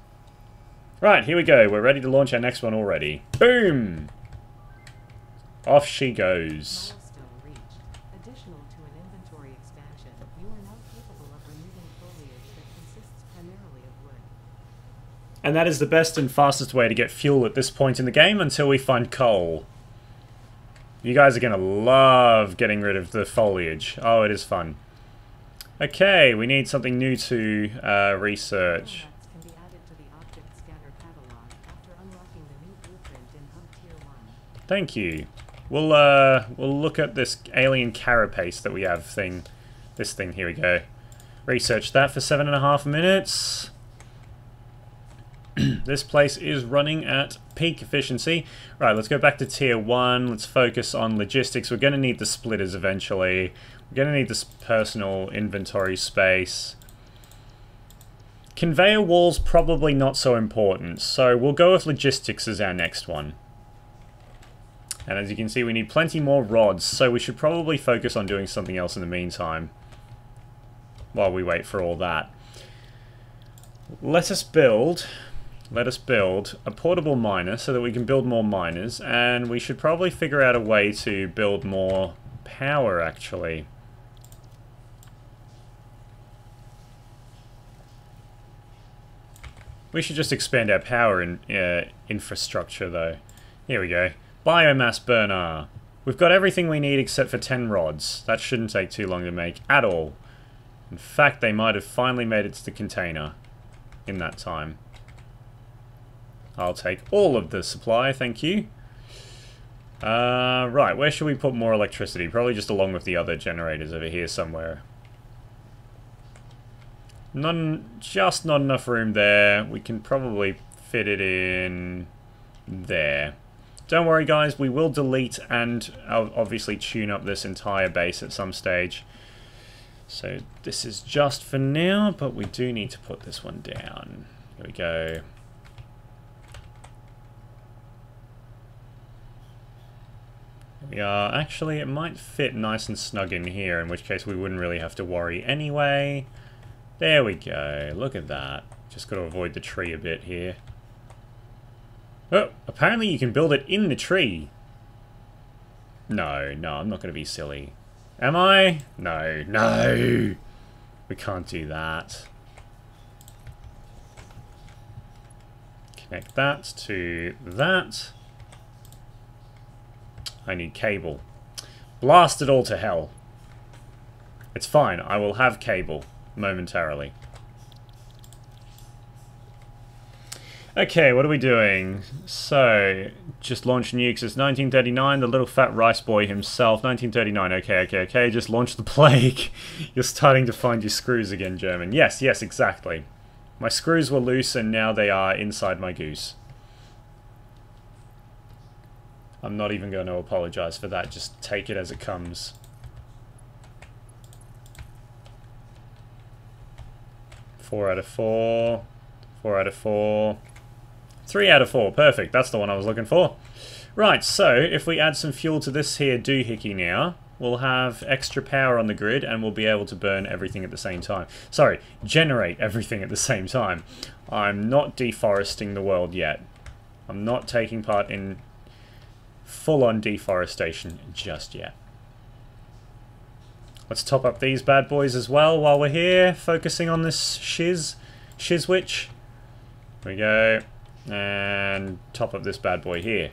Right, here we go. We're ready to launch our next one already. Boom! Off she goes. And that is the best and fastest way to get fuel at this point in the game until we find coal. You guys are going to love getting rid of the foliage. Oh, it is fun. Okay, we need something new to research. Thank you. We'll look at this alien carapace that we have thing. This thing, here we go. Research that for 7.5 minutes. This place is running at peak efficiency. Right, let's go back to tier 1. Let's focus on logistics. We're going to need the splitters eventually. We're going to need this personal inventory space. Conveyor walls probably not so important, so we'll go with logistics as our next one. And as you can see, we need plenty more rods, so we should probably focus on doing something else in the meantime while we wait for all that. Let us build a portable miner so that we can build more miners, and we should probably figure out a way to build more power, actually. We should just expand our power infrastructure, though. Here we go. Biomass burner. We've got everything we need except for 10 rods. That shouldn't take too long to make at all. In fact, they might have finally made it to the container in that time. I'll take all of the supply, thank you. Right, where should we put more electricity? Probably just along with the other generators over here somewhere. Just not enough room there. We can probably fit it in there. Don't worry, guys, we will delete and obviously tune up this entire base at some stage. So this is just for now, but we do need to put this one down. Here we go. Here we are. Actually, it might fit nice and snug in here, in which case we wouldn't really have to worry anyway. There we go. Look at that. Just got to avoid the tree a bit here. Oh, apparently you can build it in the tree. No, I'm not going to be silly. Am I? No. We can't do that. Connect that to that. I need cable. Blast it all to hell. It's fine. I will have cable momentarily. Okay, what are we doing? So, just launch nukes. It's 1939, the little fat rice boy himself. 1939, okay. Just launch the plague. You're starting to find your screws again, German. Yes, exactly. My screws were loose and now they are inside my goose. I'm not even going to apologize for that. Just take it as it comes. 4 out of 4. 4 out of 4. 3 out of 4, perfect, that's the one I was looking for. Right, so if we add some fuel to this here doohickey now, we'll have extra power on the grid and we'll be able to burn everything at the same time. Sorry, generate everything at the same time. I'm not deforesting the world yet. I'm not taking part in full-on deforestation just yet. Let's top up these bad boys as well while we're here, focusing on this shizwitch. Here we go. And top up this bad boy here.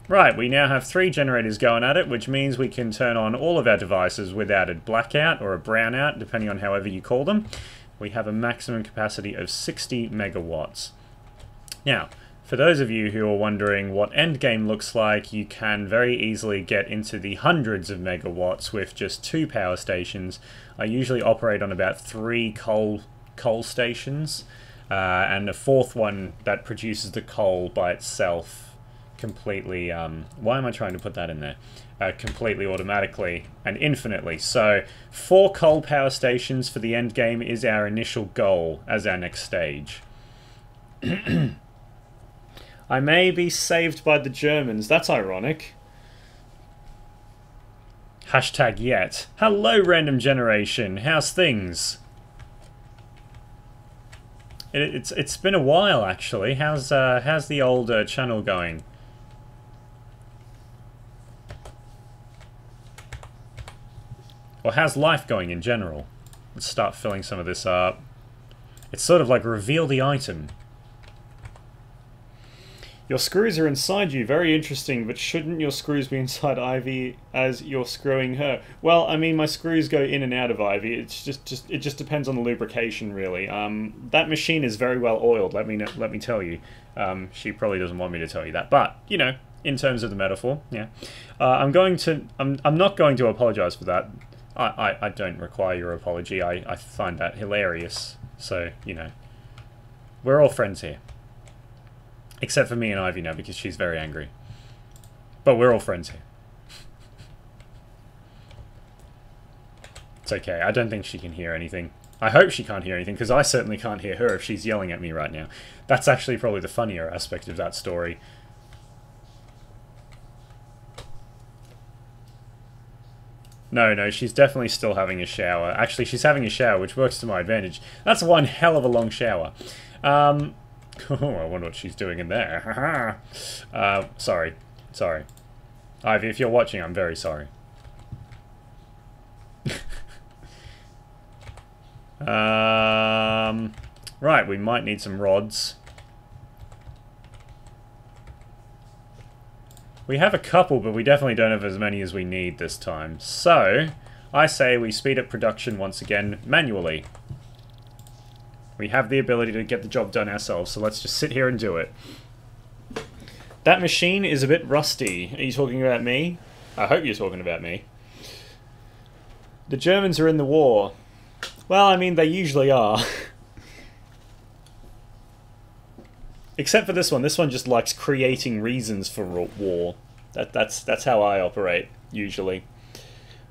Right, we now have 3 generators going at it, which means we can turn on all of our devices without a blackout or a brownout, depending on however you call them. We have a maximum capacity of 60 megawatts. Now, for those of you who are wondering what endgame looks like, you can very easily get into the hundreds of megawatts with just 2 power stations. I usually operate on about 3 coal stations. And a 4th one that produces the coal by itself completely, why am I trying to put that in there? Completely automatically and infinitely. So 4 coal power stations for the end game is our initial goal as our next stage. I may be saved by the Germans, that's ironic. Hashtag yet. Hello, random generation, how's things? It's been a while, actually. How's the old channel going? Or how's life going in general? Let's start filling some of this up. It's sort of like reveal the item. Your screws are inside you. Very interesting, but shouldn't your screws be inside Ivy as you're screwing her? Well, I mean, my screws go in and out of Ivy. It just depends on the lubrication, really. That machine is very well oiled. Let me tell you. She probably doesn't want me to tell you that, but you know, in terms of the metaphor, yeah. I'm not going to apologize for that. I don't require your apology. I find that hilarious. So, you know, we're all friends here. Except for me and Ivy now, because she's very angry. But we're all friends here. It's okay. I don't think she can hear anything. I hope she can't hear anything, because I certainly can't hear her if she's yelling at me right now. That's actually probably the funnier aspect of that story. No, she's definitely still having a shower. Actually, she's having a shower, which works to my advantage. That's one hell of a long shower. Oh, I wonder what she's doing in there. Sorry. Ivy, if you're watching, I'm very sorry. Right, we might need some rods. We have a couple, but we definitely don't have as many as we need this time. So, I say we speed up production once again, manually. We have the ability to get the job done ourselves, so let's just sit here and do it. That machine is a bit rusty. Are you talking about me? I hope you're talking about me. The Germans are in the war. Well, I mean, they usually are. Except for this one. This one just likes creating reasons for war. That's how I operate, usually.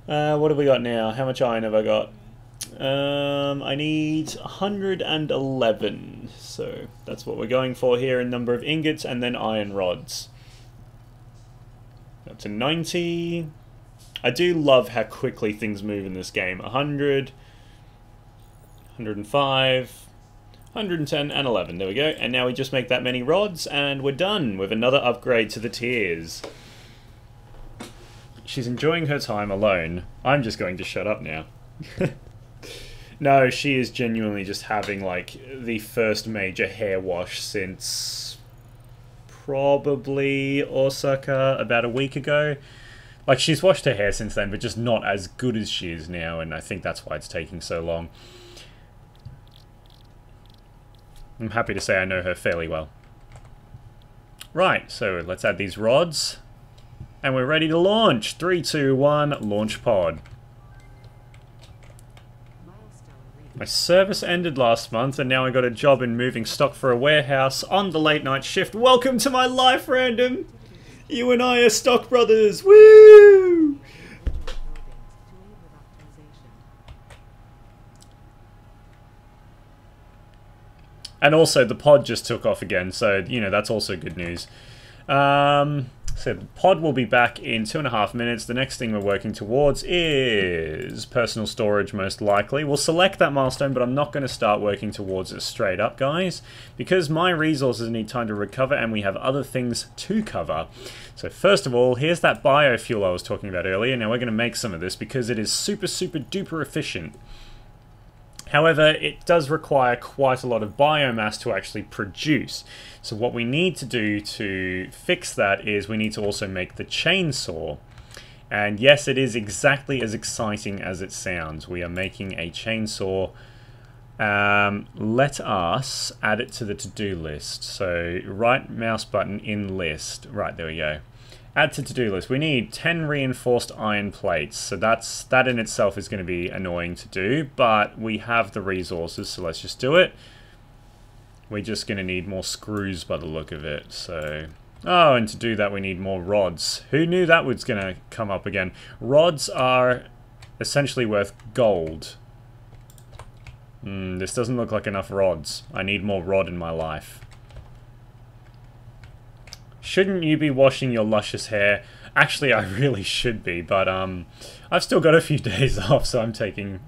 What have we got now? How much iron have I got? I need 111. So that's what we're going for here in number of ingots and then iron rods. Up to 90. I do love how quickly things move in this game. 100, 105, 110, and 11. There we go. And now we just make that many rods, and we're done with another upgrade to the tiers. She's enjoying her time alone. I'm just going to shut up now. No, she is genuinely just having, like, the first major hair wash since probably Osaka about a week ago. Like, she's washed her hair since then, but just not as good as she is now, and I think that's why it's taking so long. I'm happy to say I know her fairly well. Right, so let's add these rods. And we're ready to launch. 3, 2, 1, launch pod. My service ended last month, and now I got a job in moving stock for a warehouse on the late night shift. Welcome to my life, Random! You and I are stock brothers! Woo! And also, the pod just took off again, so, you know, that's also good news. So the pod will be back in 2.5 minutes. The next thing we're working towards is personal storage, most likely. We'll select that milestone, but I'm not going to start working towards it straight up, guys, because my resources need time to recover and we have other things to cover. So first of all, here's that biofuel I was talking about earlier. Now we're going to make some of this because it is super, super duper efficient. However, it does require quite a lot of biomass to actually produce. So what we need to do to fix that is we need to also make the chainsaw. And yes, it is exactly as exciting as it sounds. We are making a chainsaw. Let us add it to the to-do list. So right mouse button in list. Right, there we go. Add to to-do list. We need 10 reinforced iron plates. So that in itself is going to be annoying to do, but we have the resources, so let's just do it. We're just going to need more screws by the look of it. So, oh, and to do that we need more rods. Who knew that was going to come up again? Rods are essentially worth gold. This doesn't look like enough rods. I need more rod in my life. Shouldn't you be washing your luscious hair? Actually, I really should be, but I've still got a few days off, so I'm taking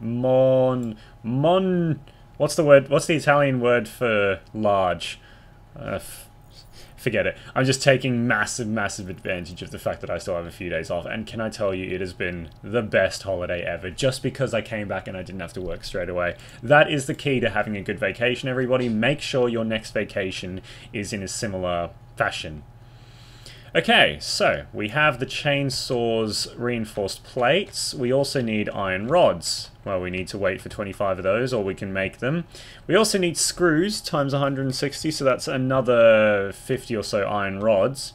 what's the word? What's the Italian word for large? Forget it. I'm just taking massive, massive advantage of the fact that I still have a few days off, and can I tell you, it has been the best holiday ever, just because I came back and I didn't have to work straight away. That is the key to having a good vacation, everybody. Make sure your next vacation is in a similar fashion. Okay, so we have the chainsaw's reinforced plates. We also need iron rods. Well, we need to wait for 25 of those, or we can make them. We also need screws times 160, so that's another 50 or so iron rods.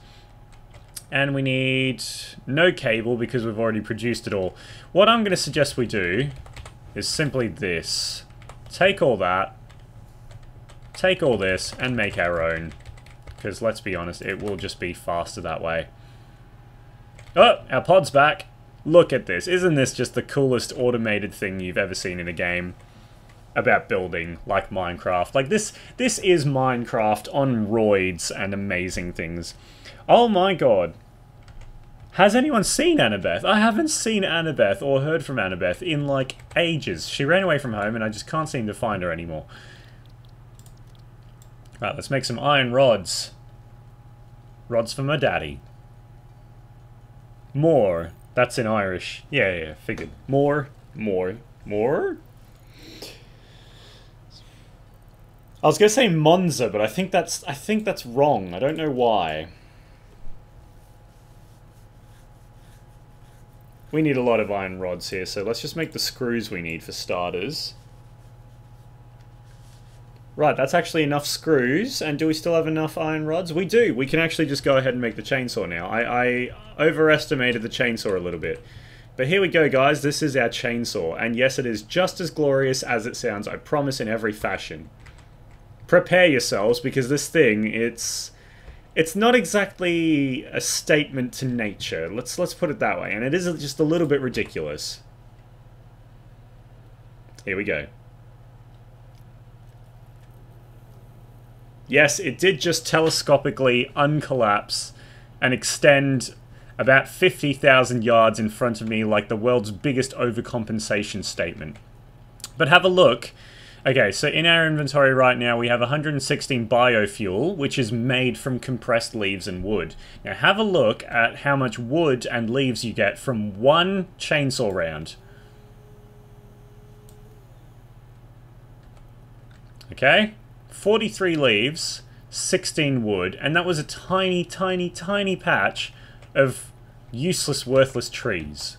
And we need no cable because we've already produced it all. What I'm going to suggest we do is simply this. Take all that, take all this, and make our own. Because let's be honest, it will just be faster that way. Oh, our pod's back. Look at this. Isn't this just the coolest automated thing you've ever seen in a game about building, like Minecraft? Like, this is Minecraft on roids and amazing things. Oh my god. Has anyone seen Annabeth? I haven't seen Annabeth or heard from Annabeth in, like, ages. She ran away from home and I just can't seem to find her anymore. Right, let's make some iron rods. Rods for my daddy. More. That's in Irish. Yeah, figured. More. I was gonna say Monza, but I think that's wrong. I don't know why. We need a lot of iron rods here, so let's just make the screws we need for starters. Right, that's actually enough screws, and do we still have enough iron rods? We do! We can actually just go ahead and make the chainsaw now. I overestimated the chainsaw a little bit. But here we go, guys, this is our chainsaw, and yes, it is just as glorious as it sounds, I promise, in every fashion. Prepare yourselves, because this thing, it's not exactly a statement to nature. Let's put it that way, and it is just a little bit ridiculous. Here we go. Yes, it did just telescopically uncollapse and extend about 50,000 yards in front of me like the world's biggest overcompensation statement. But have a look. Okay, so in our inventory right now we have 116 biofuel, which is made from compressed leaves and wood. Now have a look at how much wood and leaves you get from one chainsaw round. Okay? 43 leaves, 16 wood, and that was a tiny, tiny, tiny patch of useless, worthless trees.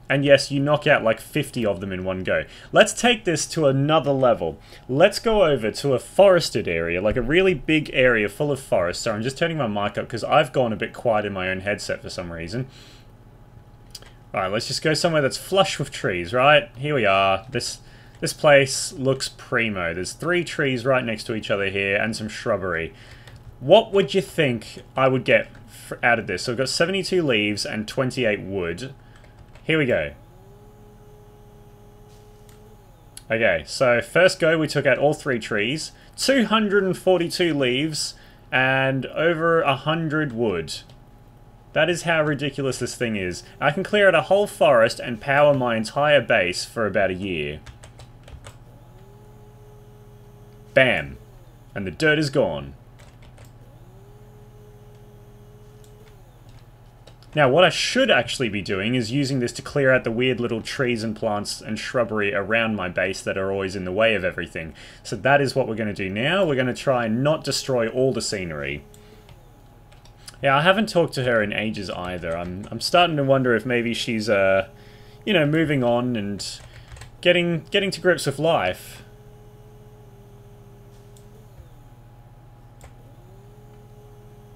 And yes, you knock out like 50 of them in one go. Let's take this to another level. Let's go over to a forested area, like a really big area full of forest. So I'm just turning my mic up because I've gone a bit quiet in my own headset for some reason. Alright, let's just go somewhere that's flush with trees, right? Here we are. This place looks primo. There's 3 trees right next to each other here and some shrubbery. What would you think I would get out of this? So I've got 72 leaves and 28 wood. Here we go. Okay, so first go we took out all 3 trees, 242 leaves, and over 100 wood. That is how ridiculous this thing is. I can clear out a whole forest and power my entire base for about a year. Bam. And the dirt is gone. Now, what I should actually be doing is using this to clear out the weird little trees and plants and shrubbery around my base that are always in the way of everything. So that is what we're going to do now. We're going to try and not destroy all the scenery. Yeah, I haven't talked to her in ages either. I'm starting to wonder if maybe she's, you know, moving on and getting to grips with life.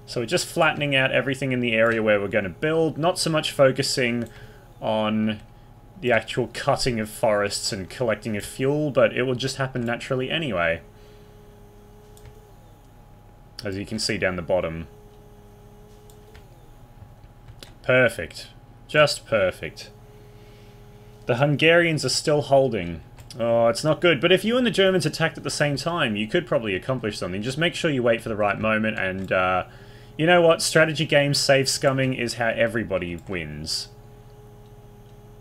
So we're just flattening out everything in the area where we're going to build, not so much focusing on the actual cutting of forests and collecting of fuel, but it will just happen naturally anyway. As you can see down the bottom. Perfect. Just perfect. The Hungarians are still holding. Oh, it's not good. But if you and the Germans attacked at the same time, you could probably accomplish something. Just make sure you wait for the right moment and, you know what? Strategy games save scumming is how everybody wins.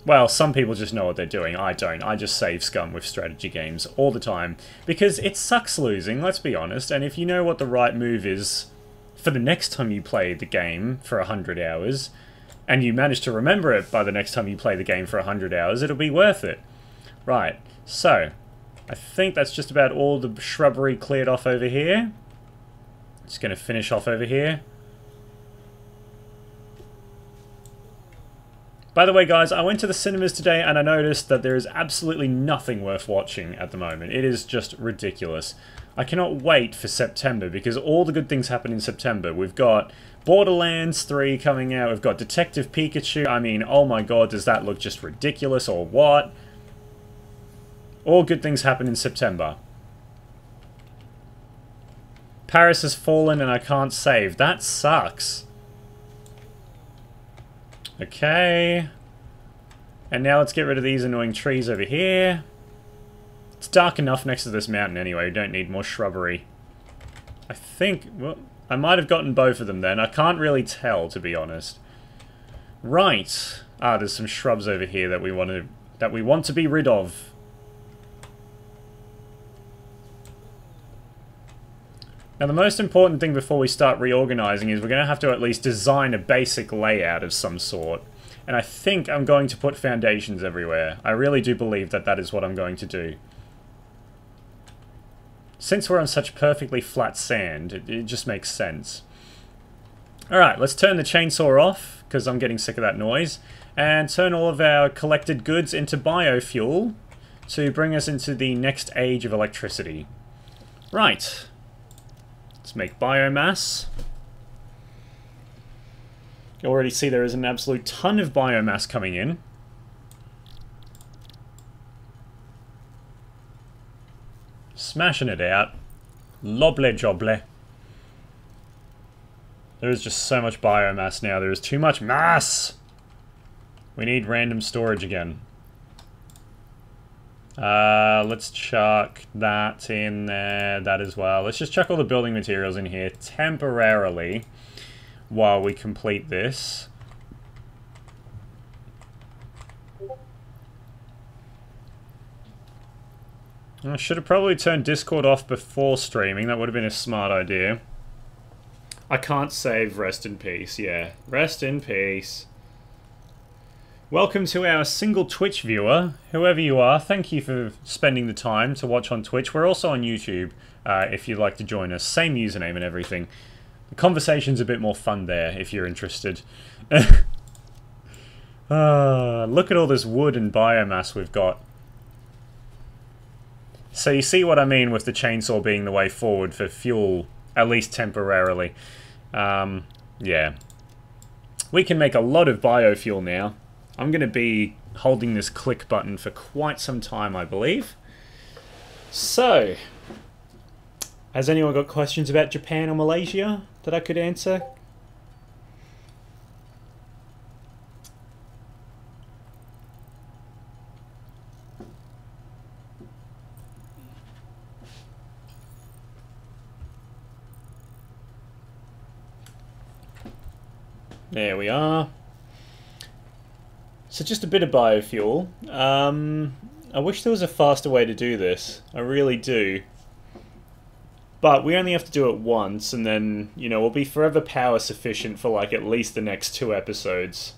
Well, some people just know what they're doing. I don't. I just save scum with strategy games all the time. Because it sucks losing, let's be honest. And if you know what the right move is for the next time you play the game for 100 hours, and you manage to remember it by the next time you play the game for 100 hours, it'll be worth it. Right, so, I think that's just about all the shrubbery cleared off over here. Just going to finish off over here. By the way, guys, I went to the cinemas today and I noticed that there is absolutely nothing worth watching at the moment. It is just ridiculous. I cannot wait for September because all the good things happen in September. We've got Borderlands 3 coming out. We've got Detective Pikachu. I mean, oh my god, does that look just ridiculous or what? All good things happen in September. Paris has fallen and I can't save. That sucks. Okay. And now let's get rid of these annoying trees over here. It's dark enough next to this mountain anyway. We don't need more shrubbery. I think... well, I might have gotten both of them then. I can't really tell, to be honest. Right. Ah, there's some shrubs over here that we want to be rid of. Now, the most important thing before we start reorganizing is we're going to have to at least design a basic layout of some sort. And I think I'm going to put foundations everywhere. I really do believe that that is what I'm going to do. Since we're on such perfectly flat sand, it just makes sense. Alright, let's turn the chainsaw off, because I'm getting sick of that noise. And turn all of our collected goods into biofuel to bring us into the next age of electricity. Right. Let's make biomass. You already see there is an absolute ton of biomass coming in. Smashing it out. Loble joble. There is just so much biomass now. There is too much mass! We need random storage again. Let's chuck that in there, that as well. Let's just chuck all the building materials in here temporarily while we complete this. I should have probably turned Discord off before streaming. That would have been a smart idea. I can't save. Rest in peace. Yeah. Rest in peace. Welcome to our single Twitch viewer. Whoever you are, thank you for spending the time to watch on Twitch. We're also on YouTube if you'd like to join us. Same username and everything. The conversation's a bit more fun there if you're interested. Look at all this wood and biomass we've got. So you see what I mean with the chainsaw being the way forward for fuel, at least temporarily. Yeah. We can make a lot of biofuel now. I'm going to be holding this click button for quite some time, I believe. So, has anyone got questions about Japan or Malaysia that I could answer? There we are. So just a bit of biofuel. I wish there was a faster way to do this. I really do. But we only have to do it once, and then, you know, we'll be forever power sufficient for like at least the next 2 episodes.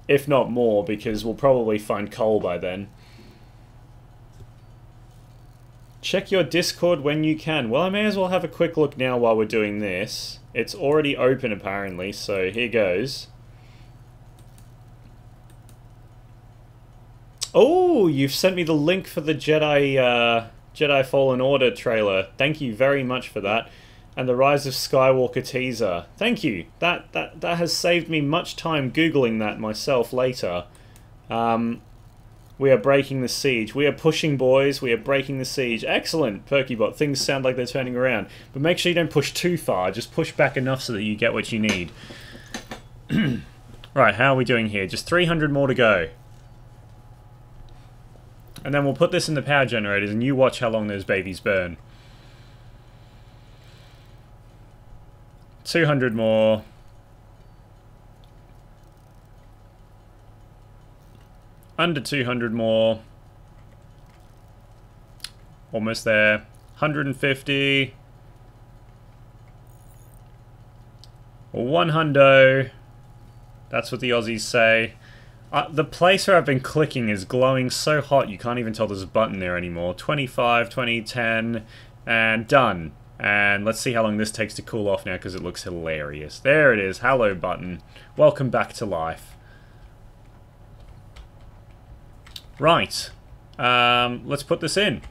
If not more, because we'll probably find coal by then. Check your Discord when you can. Well, I may as well have a quick look now while we're doing this. It's already open apparently, so here goes. Oh, you've sent me the link for the Jedi Fallen Order trailer. Thank you very much for that. And the Rise of Skywalker teaser. Thank you. That has saved me much time Googling that myself later. We are breaking the siege. We are pushing, boys. We are breaking the siege. Excellent, Perkybot. Things sound like they're turning around. But make sure you don't push too far. Just push back enough so that you get what you need. Right, how are we doing here? Just 300 more to go. And then we'll put this in the power generators and you watch how long those babies burn. 200 more. Under 200 more. Almost there. 150. 100. That's what the Aussies say. The place where I've been clicking is glowing so hot you can't even tell there's a button there anymore. 25, 20, 10, and done. And let's see how long this takes to cool off now because it looks hilarious. There it is. Hello button. Welcome back to life. Right. Let's put this in.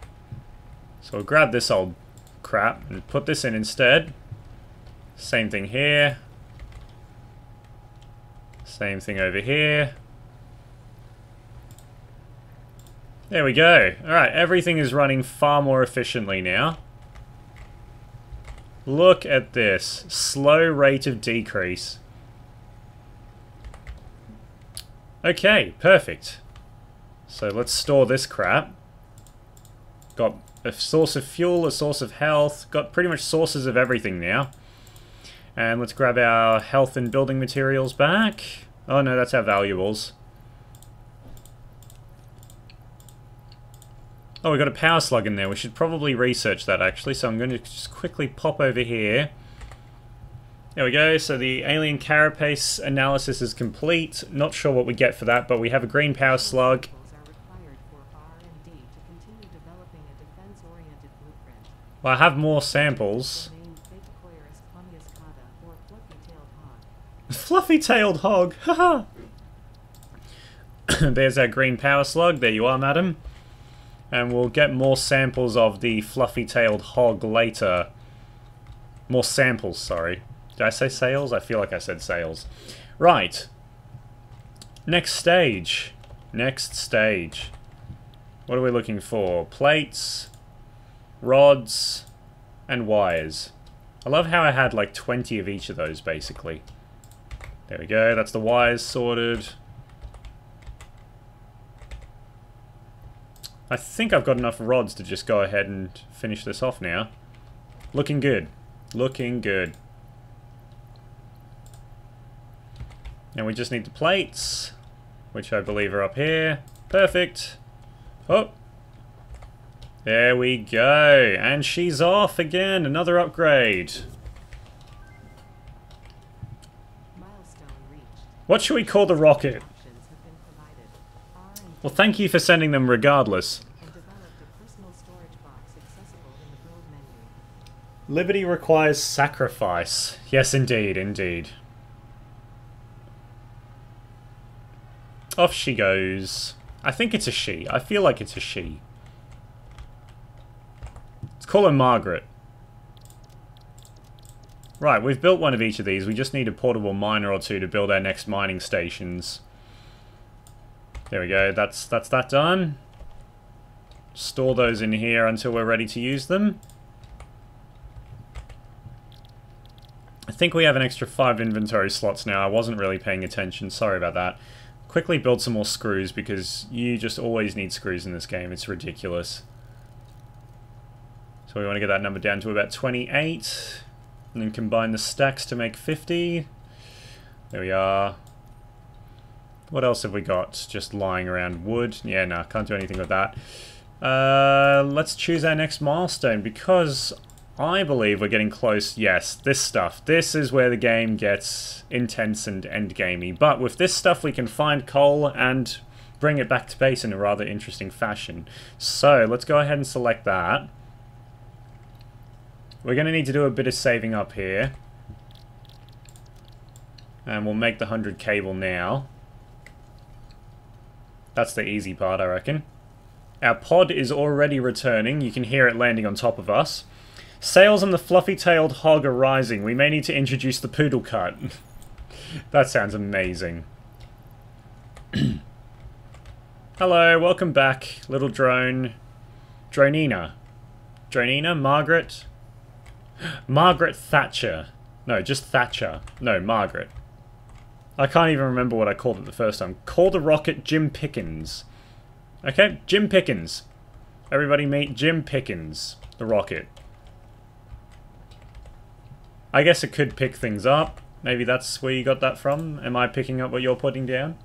So we'll grab this old crap and put this in instead. Same thing here. Same thing over here. There we go. Alright, everything is running far more efficiently now. Look at this. Slow rate of decrease. Okay, perfect. So let's store this crap. Got a source of fuel, a source of health. Got pretty much sources of everything now. And let's grab our health and building materials back. Oh no, that's our valuables. Oh, we got a power slug in there. We should probably research that actually. So I'm going to just quickly pop over here. There we go. So the alien carapace analysis is complete. Not sure what we get for that, but we have a green power slug. Well, I have more samples. Fluffy-tailed hog. Haha. There's our green power slug. There you are, madam. And we'll get more samples of the fluffy-tailed hog later. More samples, sorry. Did I say sales? I feel like I said sales. Right. Next stage. Next stage. What are we looking for? Plates, rods, and wires. I love how I had like 20 of each of those, basically. There we go. That's the wires sorted. I think I've got enough rods to just go ahead and finish this off now. Looking good. Looking good. And we just need the plates, which I believe are up here. Perfect. Oh. There we go. And she's off again. Another upgrade. What should we call the rocket? Well, thank you for sending them regardless. Liberty requires sacrifice. Yes, indeed, indeed. Off she goes. I think it's a she. I feel like it's a she. Let's call her Margaret. Right, we've built one of each of these. We just need a portable miner or two to build our next mining stations. There we go. That's that done. Store those in here until we're ready to use them. I think we have an extra 5 inventory slots now. I wasn't really paying attention. Sorry about that. Quickly build some more screws because you just always need screws in this game. It's ridiculous. So we want to get that number down to about 28. And then combine the stacks to make 50. There we are. What else have we got? Just lying around wood. Yeah, no, can't do anything with that. Let's choose our next milestone because I believe we're getting close. Yes, this stuff. This is where the game gets intense and endgamey. But with this stuff, we can find coal and bring it back to base in a rather interesting fashion. So let's go ahead and select that. We're going to need to do a bit of saving up here. And we'll make the 100 cable now. That's the easy part, I reckon. Our pod is already returning. You can hear it landing on top of us. Sails on the fluffy-tailed hog are rising. We may need to introduce the poodle cut. That sounds amazing. Hello, welcome back, little drone. Dronina. Dronina? Margaret? Margaret Thatcher. No, just Thatcher. No, Margaret. I can't even remember what I called it the first time. Call the rocket Jim Pickens. Okay, Jim Pickens. Everybody meet Jim Pickens, the rocket. I guess it could pick things up. Maybe that's where you got that from. Am I picking up what you're putting down?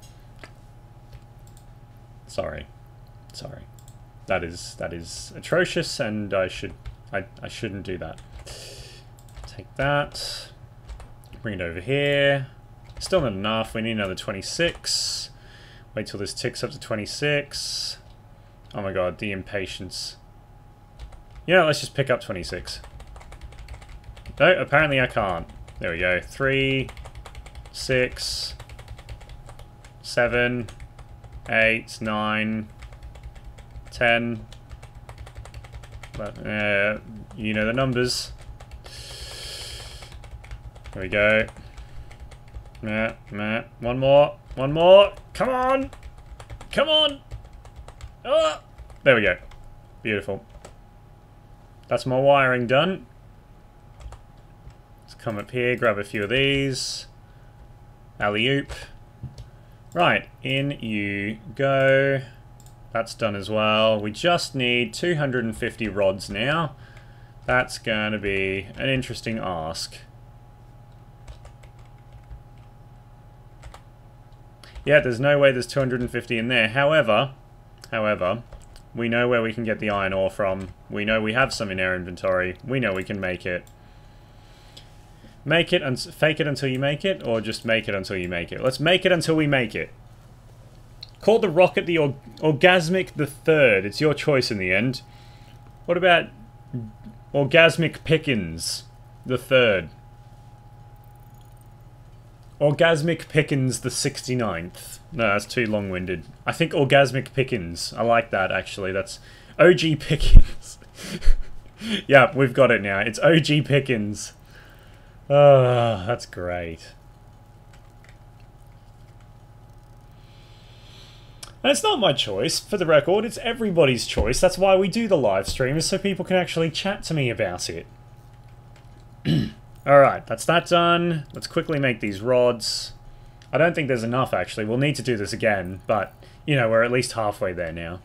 Sorry. Sorry. That is atrocious and I shouldn't do that. Take that. Bring it over here. Still not enough. We need another 26. Wait till this ticks up to 26. Oh my god, the impatience. You know, let's just pick up 26. No, apparently I can't. There we go. 3, 6, 7, 8, 9, 10. But, you know the numbers. There we go. One more. One more. Come on. Come on. Oh, there we go. Beautiful. That's my wiring done. Let's come up here, grab a few of these. Alley-oop. Right, in you go. That's done as well. We just need 250 rods now. That's going to be an interesting ask. Yeah, there's no way there's 250 in there. However, we know where we can get the iron ore from. We know we have some in our inventory. We know we can make it. Make it and fake it until you make it, or just make it until you make it. Let's make it until we make it. Call the rocket the Orgasmic the Third. It's your choice in the end. What about Orgasmic Pickens the Third? Orgasmic Pickens the 69th. No, that's too long-winded. I think Orgasmic Pickens. I like that, actually. That's OG Pickens. Yeah, we've got it now. It's OG Pickens. Oh, that's great. And it's not my choice, for the record. It's everybody's choice. That's why we do the live stream, is so people can actually chat to me about it. Alright, that's that done. Let's quickly make these rods. I don't think there's enough, actually. We'll need to do this again, but, you know, we're at least halfway there now.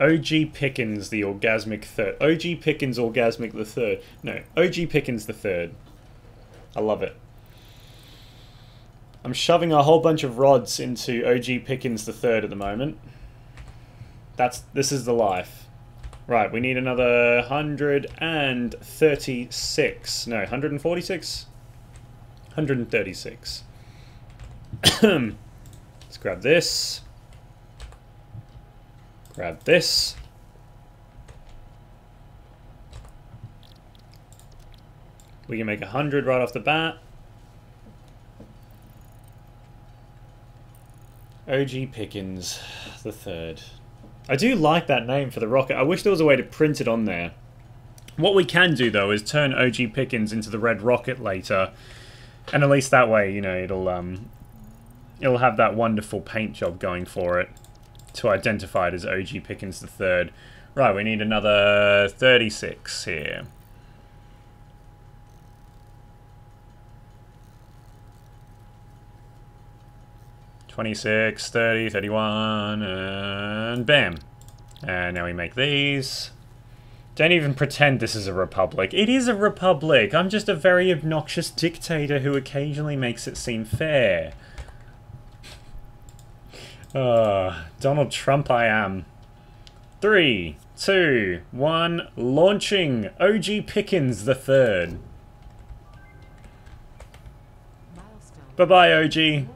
OG Pickens, the Orgasmic Third. OG Pickens, Orgasmic the Third. No, OG Pickens the Third. I love it. I'm shoving a whole bunch of rods into OG Pickens the Third at the moment. This is the life. Right, we need another 136. No, 146? 136. Let's grab this. Grab this. We can make 100 right off the bat. OG Pickens the Third. I do like that name for the rocket. I wish there was a way to print it on there. What we can do, though, is turn OG Pickens into the red rocket later. And at least that way, you know, it'll have that wonderful paint job going for it to identify it as OG Pickens the Third. Right, we need another 36 here. $26, $30, $31, and bam. And now we make these. Don't even pretend this is a republic. It is a republic. I'm just a very obnoxious dictator who occasionally makes it seem fair. Donald Trump I am. 3, 2, 1, launching OG Pickens the Third. Bye-bye, OG.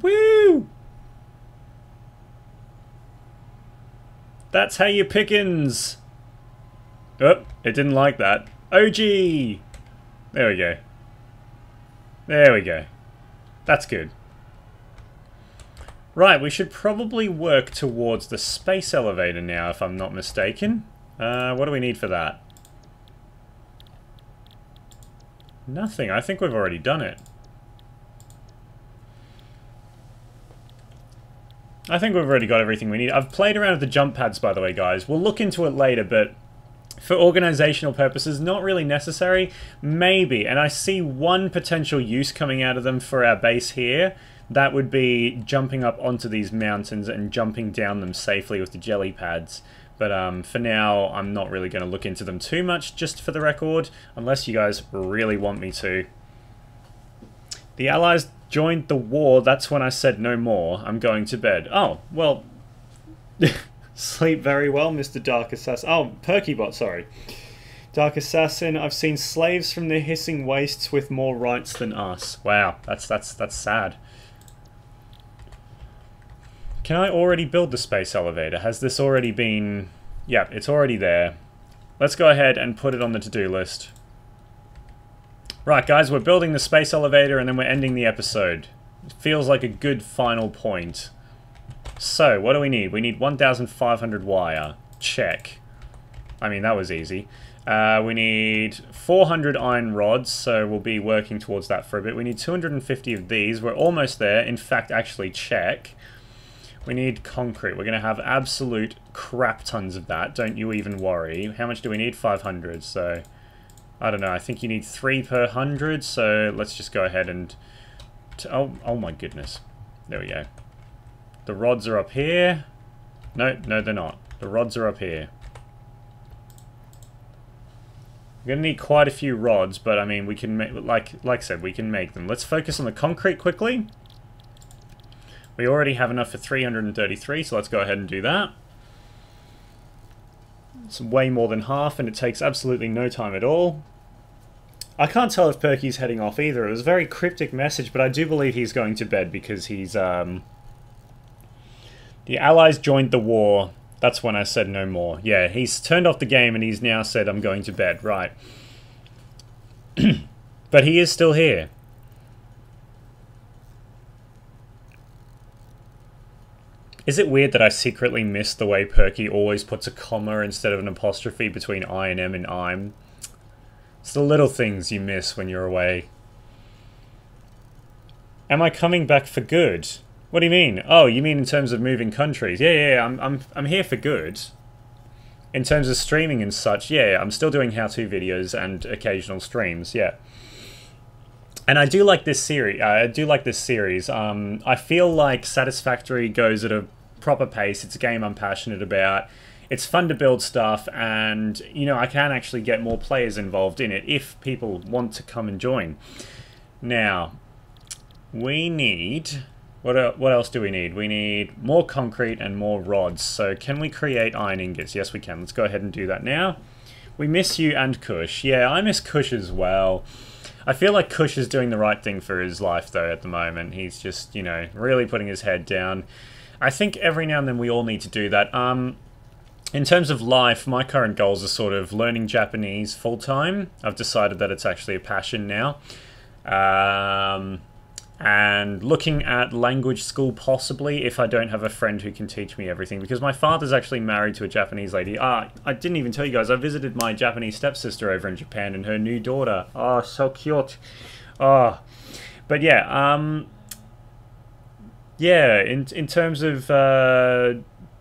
Woo! That's how you Pickens. Oh, it didn't like that. OG! There we go. There we go. That's good. Right, we should probably work towards the space elevator now, if I'm not mistaken. What do we need for that? Nothing. I think we've already done it. I think we've already got everything we need. I've played around with the jump pads, by the way, guys. We'll look into it later, but for organizational purposes, not really necessary. Maybe, and I see one potential use coming out of them for our base here. That would be jumping up onto these mountains and jumping down them safely with the jelly pads. But for now, I'm not really going to look into them too much, just for the record, unless you guys really want me to. The Allies joined the war. That's when I said no more. I'm going to bed. Oh, well... Sleep very well, Mr. Dark Assassin. Oh, Perkybot, sorry. Dark Assassin, I've seen slaves from the hissing wastes with more rights than us. Wow, that's sad. Can I already build the space elevator? Has this already been... Yeah, it's already there. Let's go ahead and put it on the to-do list. Right, guys, we're building the space elevator and then we're ending the episode. Feels like a good final point. So, what do we need? We need 1,500 wire. Check. I mean, that was easy. We need 400 iron rods, so we'll be working towards that for a bit. We need 250 of these. We're almost there. In fact, actually, check. We need concrete. We're going to have absolute crap tons of that. Don't you even worry. How much do we need? 500. So, I don't know. I think you need 3 per 100. So, let's just go ahead and... Oh my goodness. There we go. The rods are up here. No, they're not. The rods are up here. We're going to need quite a few rods, but I mean, we can make, like I said, we can make them. Let's focus on the concrete quickly. We already have enough for 333, so let's go ahead and do that. It's way more than half, and it takes absolutely no time at all. I can't tell if Perky's heading off either. It was a very cryptic message, but I do believe he's going to bed because he's, The Allies joined the war. That's when I said no more. Yeah, he's turned off the game and he's now said I'm going to bed. Right. But he is still here. Is it weird that I secretly miss the way Perky always puts a comma instead of an apostrophe between I and M and I'm? It's the little things you miss when you're away. Am I coming back for good? What do you mean? Oh, you mean in terms of moving countries? Yeah, I'm here for good. In terms of streaming and such, yeah, I'm still doing how-to videos and occasional streams, yeah. And I do like this series. I feel like Satisfactory goes at a proper pace. It's a game I'm passionate about. It's fun to build stuff, and you know, I can actually get more players involved in it if people want to come and join. Now, we need... What else do we need? We need more concrete and more rods. So can we create iron ingots? Yes, we can. Let's go ahead and do that now. We miss you and Kush. Yeah, I miss Kush as well. I feel like Kush is doing the right thing for his life, though, at the moment. He's just, you know, really putting his head down. I think every now and then we all need to do that. In terms of life, my current goals are sort of learning Japanese full-time. I've decided that it's actually a passion now. And looking at language school possibly if I don't have a friend who can teach me everything, because my father's actually married to a Japanese lady. I didn't even tell you guys, I visited my Japanese stepsister over in Japan and her new daughter. Oh, so cute. Oh. But yeah, yeah, in terms of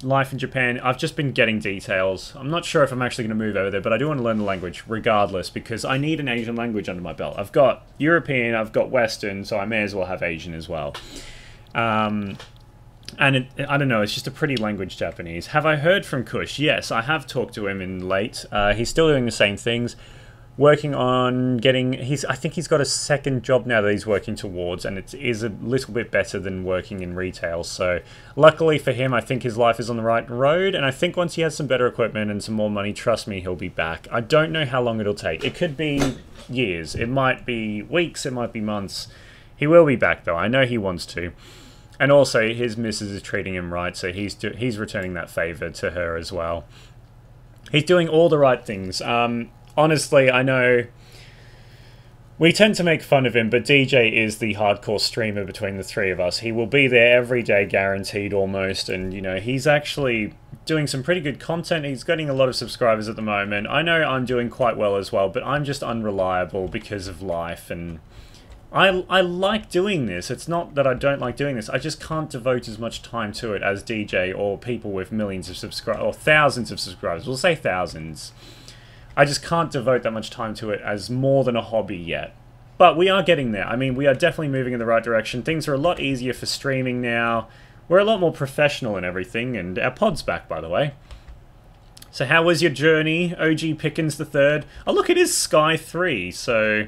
life in Japan, I've just been getting details. I'm not sure if I'm actually going to move over there, but I do want to learn the language regardless, because I need an Asian language under my belt. I've got European, I've got Western, so I may as well have Asian as well. And I don't know, it's just a pretty language, Japanese. Have I heard from Kush? Yes, I have talked to him in late. He's still doing the same things. Working on getting... I think he's got a second job now that he's working towards, and it is a little bit better than working in retail. So, luckily for him, I think his life is on the right road, and I think once he has some better equipment and some more money, trust me, he'll be back. I don't know how long it'll take. It could be years. It might be weeks. It might be months. He will be back, though. I know he wants to. And also, his missus is treating him right, so he's returning that favor to her as well. He's doing all the right things. Honestly, I know we tend to make fun of him, but DJ is the hardcore streamer between the three of us. He will be there every day, guaranteed almost, and you know, he's actually doing some pretty good content. He's getting a lot of subscribers at the moment. I know I'm doing quite well as well, but I'm just unreliable because of life, and I like doing this. It's not that I don't like doing this. I just can't devote as much time to it as DJ or people with millions of subscribers, or thousands of subscribers. We'll say thousands. I just can't devote that much time to it as more than a hobby yet. But we are getting there. I mean, we are definitely moving in the right direction. Things are a lot easier for streaming now. We're a lot more professional and everything, and our pod's back, by the way. So how was your journey, OG Pickens the Third? Oh, look, it is Sky 3, so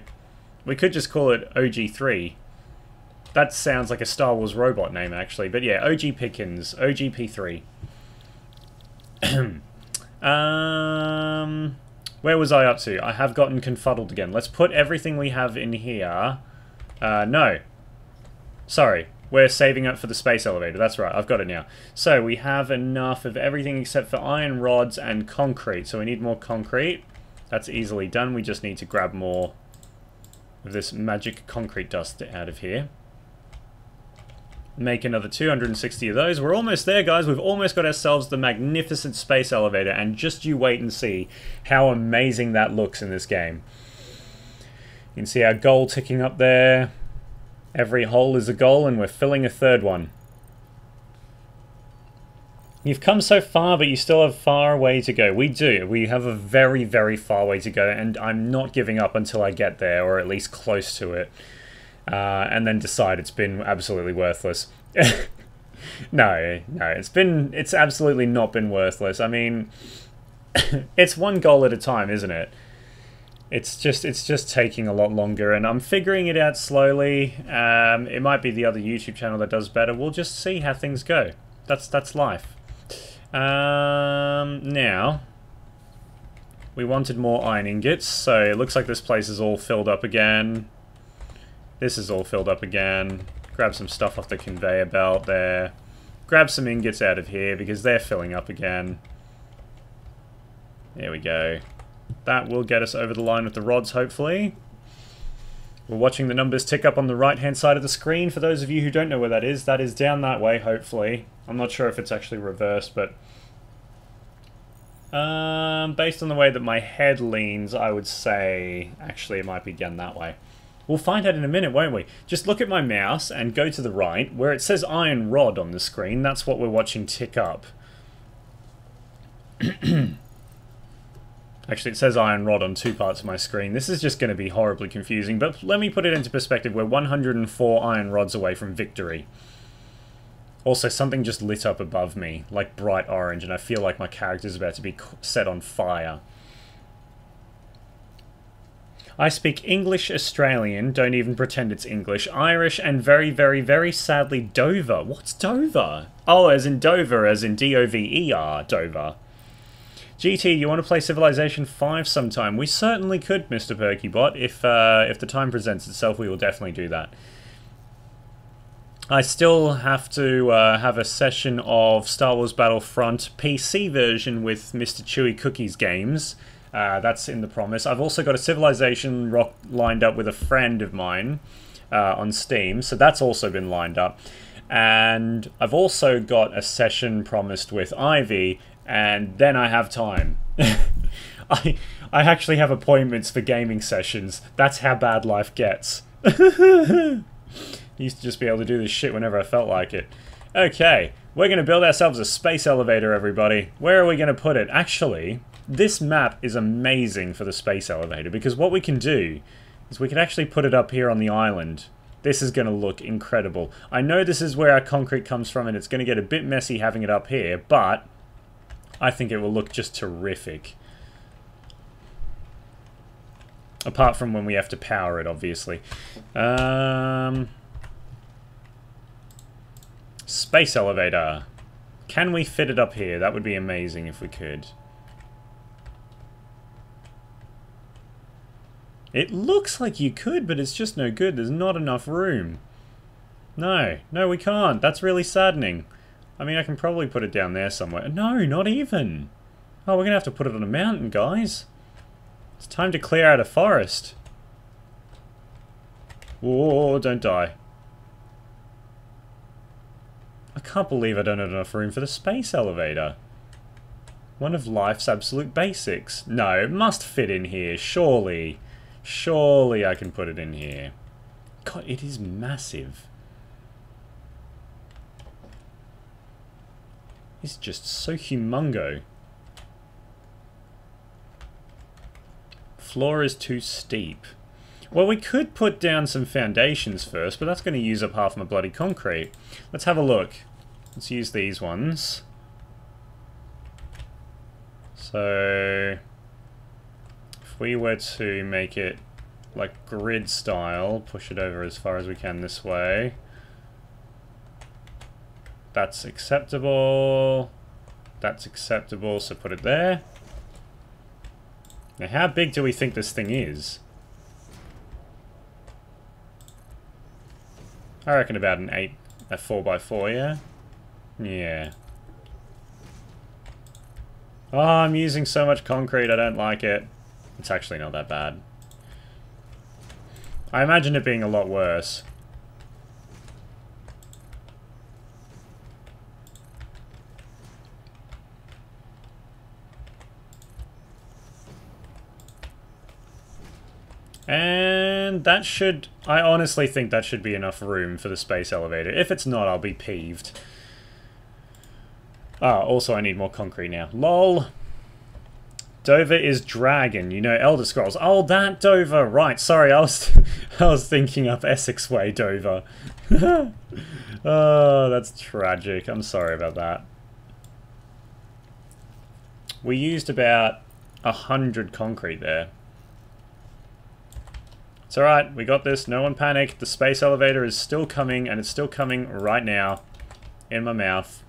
we could just call it OG3. That sounds like a Star Wars robot name, actually. But yeah, OG Pickens, OGP3. Where was I up to? I have gotten confuddled again. Let's put everything we have in here. No. Sorry. We're saving up for the space elevator. That's right. I've got it now. So we have enough of everything except for iron rods and concrete. So we need more concrete. That's easily done. We just need to grab more of this magic concrete dust out of here. Make another 260 of those. We're almost there, guys. We've almost got ourselves the magnificent space elevator, and just you wait and see how amazing that looks in this game. You can see our goal ticking up there. Every hole is a goal, and we're filling a third one. You've come so far, but you still have far way to go. We do. We have a very, very far way to go, and I'm not giving up until I get there, or at least close to it. And then decide it's been absolutely worthless. No, it's absolutely not been worthless. I mean, it's one goal at a time, isn't it? It's just taking a lot longer, and I'm figuring it out slowly. It might be the other YouTube channel that does better. We'll just see how things go. That's life. Now, we wanted more iron ingots, so it looks like this place is all filled up again. This is all filled up again. Grab some stuff off the conveyor belt there. Grab some ingots out of here because they're filling up again. There we go. That will get us over the line with the rods, hopefully. We're watching the numbers tick up on the right-hand side of the screen. For those of you who don't know where that is down that way, hopefully. I'm not sure if it's actually reversed, but... based on the way that my head leans, I would say... Actually, it might be down that way. We'll find out in a minute, won't we? Just look at my mouse and go to the right. Where it says iron rod on the screen, that's what we're watching tick up. Actually, it says iron rod on two parts of my screen. This is just going to be horribly confusing, but let me put it into perspective. We're 104 iron rods away from victory. Also, something just lit up above me, like bright orange, and I feel like my character's about to be set on fire. I speak English, Australian, don't even pretend it's English, Irish, and very, very, very sadly Dover. What's Dover? Oh, as in Dover, as in D-O-V-E-R, Dover. GT, you want to play Civilization 5 sometime? We certainly could, Mr. PerkyBot. If the time presents itself, we will definitely do that. I still have to have a session of Star Wars Battlefront PC version with Mr. Chewy Cookies games. That's in the promise. I've also got a Civilization rock lined up with a friend of mine on Steam, so that's also been lined up. And I've also got a session promised with Ivy, and then I have time. I actually have appointments for gaming sessions. That's how bad life gets. Used to just be able to do this shit whenever I felt like it. Okay, we're going to build ourselves a space elevator, everybody. Where are we going to put it? Actually, this map is amazing for the space elevator, because what we can do is we can actually put it up here on the island. This is going to look incredible. I know this is where our concrete comes from, and it's going to get a bit messy having it up here, but I think it will look just terrific. Apart from when we have to power it, obviously. Space elevator. Can we fit it up here? That would be amazing if we could. It looks like you could, but it's just no good. There's not enough room. No, we can't. That's really saddening. I mean, I can probably put it down there somewhere. No, not even. Oh, we're going to have to put it on a mountain, guys. It's time to clear out a forest. Whoa, don't die. I can't believe I don't have enough room for the space elevator. One of life's absolute basics. No, it must fit in here, surely. Surely I can put it in here. God, it is massive. It's just so humongo. Floor is too steep. Well, we could put down some foundations first, but that's going to use up half my bloody concrete. Let's have a look. Let's use these ones. So, if we were to make it like grid style, push it over as far as we can this way. That's acceptable. That's acceptable, so put it there. Now, how big do we think this thing is? I reckon about a 4x4, yeah? Yeah. Oh, I'm using so much concrete, I don't like it. It's actually not that bad. I imagine it being a lot worse. And that should... I honestly think that should be enough room for the space elevator. If it's not, I'll be peeved. Ah, also I need more concrete now. LOL. Dover is dragon, you know, Elder Scrolls. Oh, that Dover, right, sorry, I was thinking up Essex Way Dover. Oh, that's tragic, I'm sorry about that. We used about 100 concrete there. It's alright, we got this, no one panic. The space elevator is still coming, and it's still coming right now. In my mouth.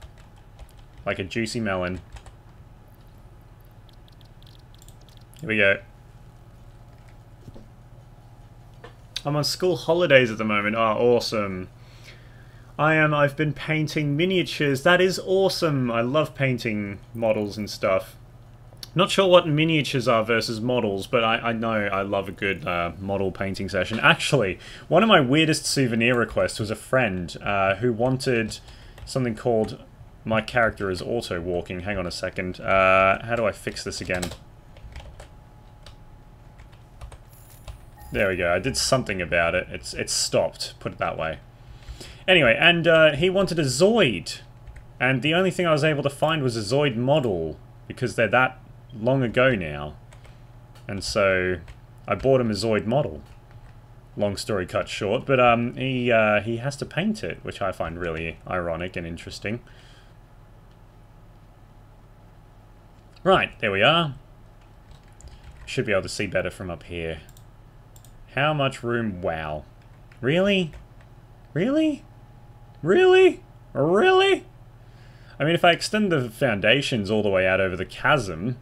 Like a juicy melon. Here we go. I'm on school holidays at the moment. Oh, awesome. I've been painting miniatures. That is awesome. I love painting models and stuff. Not sure what miniatures are versus models, but I know I love a good model painting session. Actually, one of my weirdest souvenir requests was a friend who wanted something called My Character is Auto Walking. Hang on a second. How do I fix this again? There we go. I did something about it. It's stopped, put it that way. Anyway, and he wanted a Zoid. And the only thing I was able to find was a Zoid model, because they're that long ago now. And so I bought him a Zoid model. Long story cut short, but he has to paint it, which I find really ironic and interesting. Right, there we are. Should be able to see better from up here. How much room? Wow. Really? Really? Really? Really? I mean, if I extend the foundations all the way out over the chasm,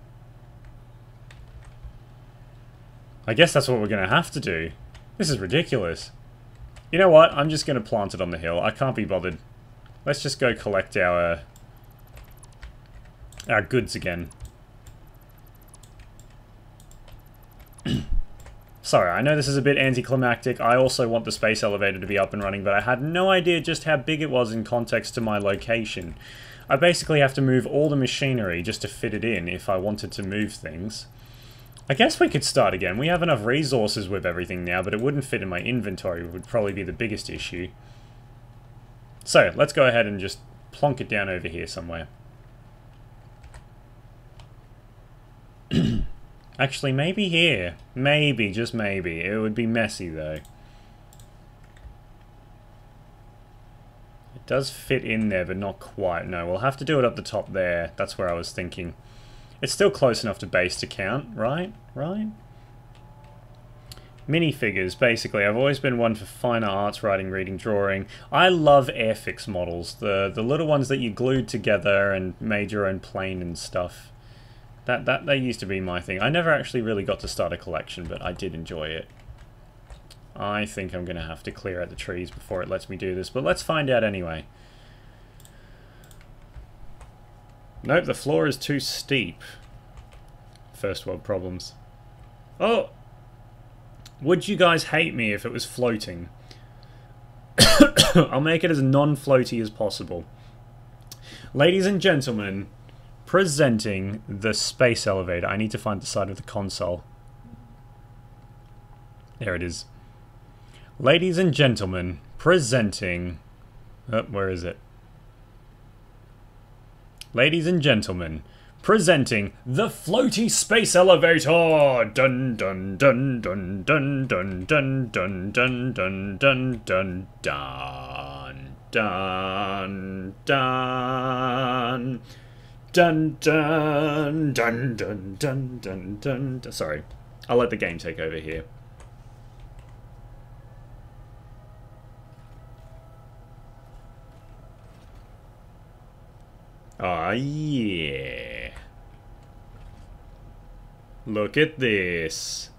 I guess that's what we're going to have to do. This is ridiculous. You know what? I'm just going to plant it on the hill. I can't be bothered. Let's just go collect our goods again. Sorry, I know this is a bit anticlimactic. I also want the space elevator to be up and running, but I had no idea just how big it was in context to my location. I basically have to move all the machinery just to fit it in if I wanted to move things. I guess we could start again. We have enough resources with everything now, but it wouldn't fit in my inventory. It would probably be the biggest issue. So, let's go ahead and just plonk it down over here somewhere. Actually, maybe here. Maybe, just maybe. It would be messy, though. It does fit in there, but not quite. No, we'll have to do it up the top there. That's where I was thinking. It's still close enough to base to count, right? Right? Minifigures, basically. I've always been one for finer arts, writing, reading, drawing. I love Airfix models. The little ones that you glued together and made your own plane and stuff. That used to be my thing. I never actually really got to start a collection, but I did enjoy it. I think I'm going to have to clear out the trees before it lets me do this, but let's find out anyway. Nope, the floor is too steep. First world problems. Oh! Would you guys hate me if it was floating? I'll make it as non-floaty as possible. Ladies and gentlemen, presenting the space elevator. I need to find the side of the console. There it is. Ladies and gentlemen, presenting... Oh, where is it? Ladies and gentlemen, presenting the floaty space elevator! Dun dun dun dun dun dun dun dun dun dun dun dun dun dun dun. Dun dun dun dun dun dun dun. Sorry, I'll let the game take over here. Ah, yeah. Look at this.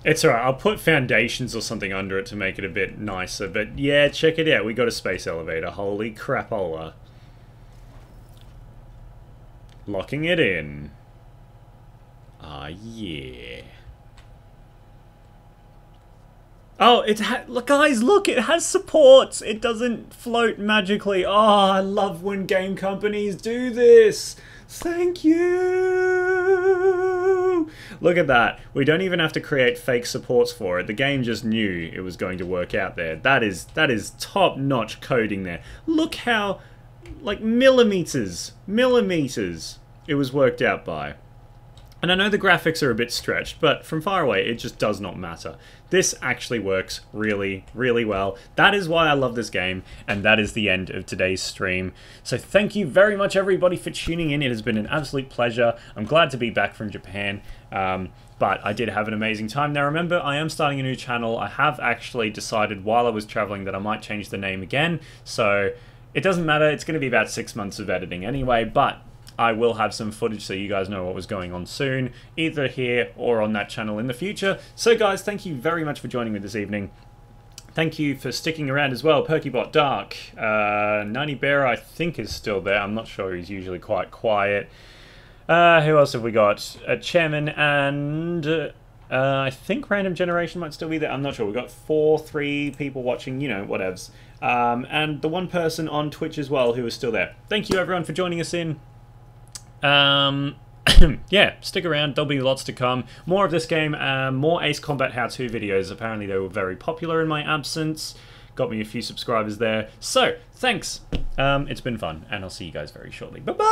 It's alright, I'll put foundations or something under it to make it a bit nicer, but yeah, check it out, we got a space elevator, holy crapola. Locking it in. Ah, yeah. Oh, look, guys, look, it has supports. It doesn't float magically. Oh, I love when game companies do this. Thank you. Look at that. We don't even have to create fake supports for it. The game just knew it was going to work out there. That is top-notch coding there. Look how, like, millimeters it was worked out by. And I know the graphics are a bit stretched, but from far away, it just does not matter. This actually works really, really well. That is why I love this game, and that is the end of today's stream. So thank you very much, everybody, for tuning in. It has been an absolute pleasure. I'm glad to be back from Japan, but I did have an amazing time. Now, remember, I am starting a new channel. I have actually decided while I was traveling that I might change the name again, so it doesn't matter. It's going to be about 6 months of editing anyway, but I will have some footage so you guys know what was going on soon, either here or on that channel in the future. So guys, thank you very much for joining me this evening. Thank you for sticking around as well. Perkybot Dark, 90 Bear I think is still there. I'm not sure, he's usually quite quiet. Who else have we got? Chairman and I think Random Generation might still be there. I'm not sure. We've got 3 people watching, you know, whatevs. And the one person on Twitch as well who is still there. Thank you everyone for joining us in. Yeah, stick around, there'll be lots to come. More of this game, more Ace Combat how-to videos. Apparently they were very popular in my absence. Got me a few subscribers there. So, thanks. It's been fun, and I'll see you guys very shortly. Bye-bye!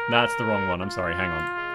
That's the wrong one, I'm sorry, hang on.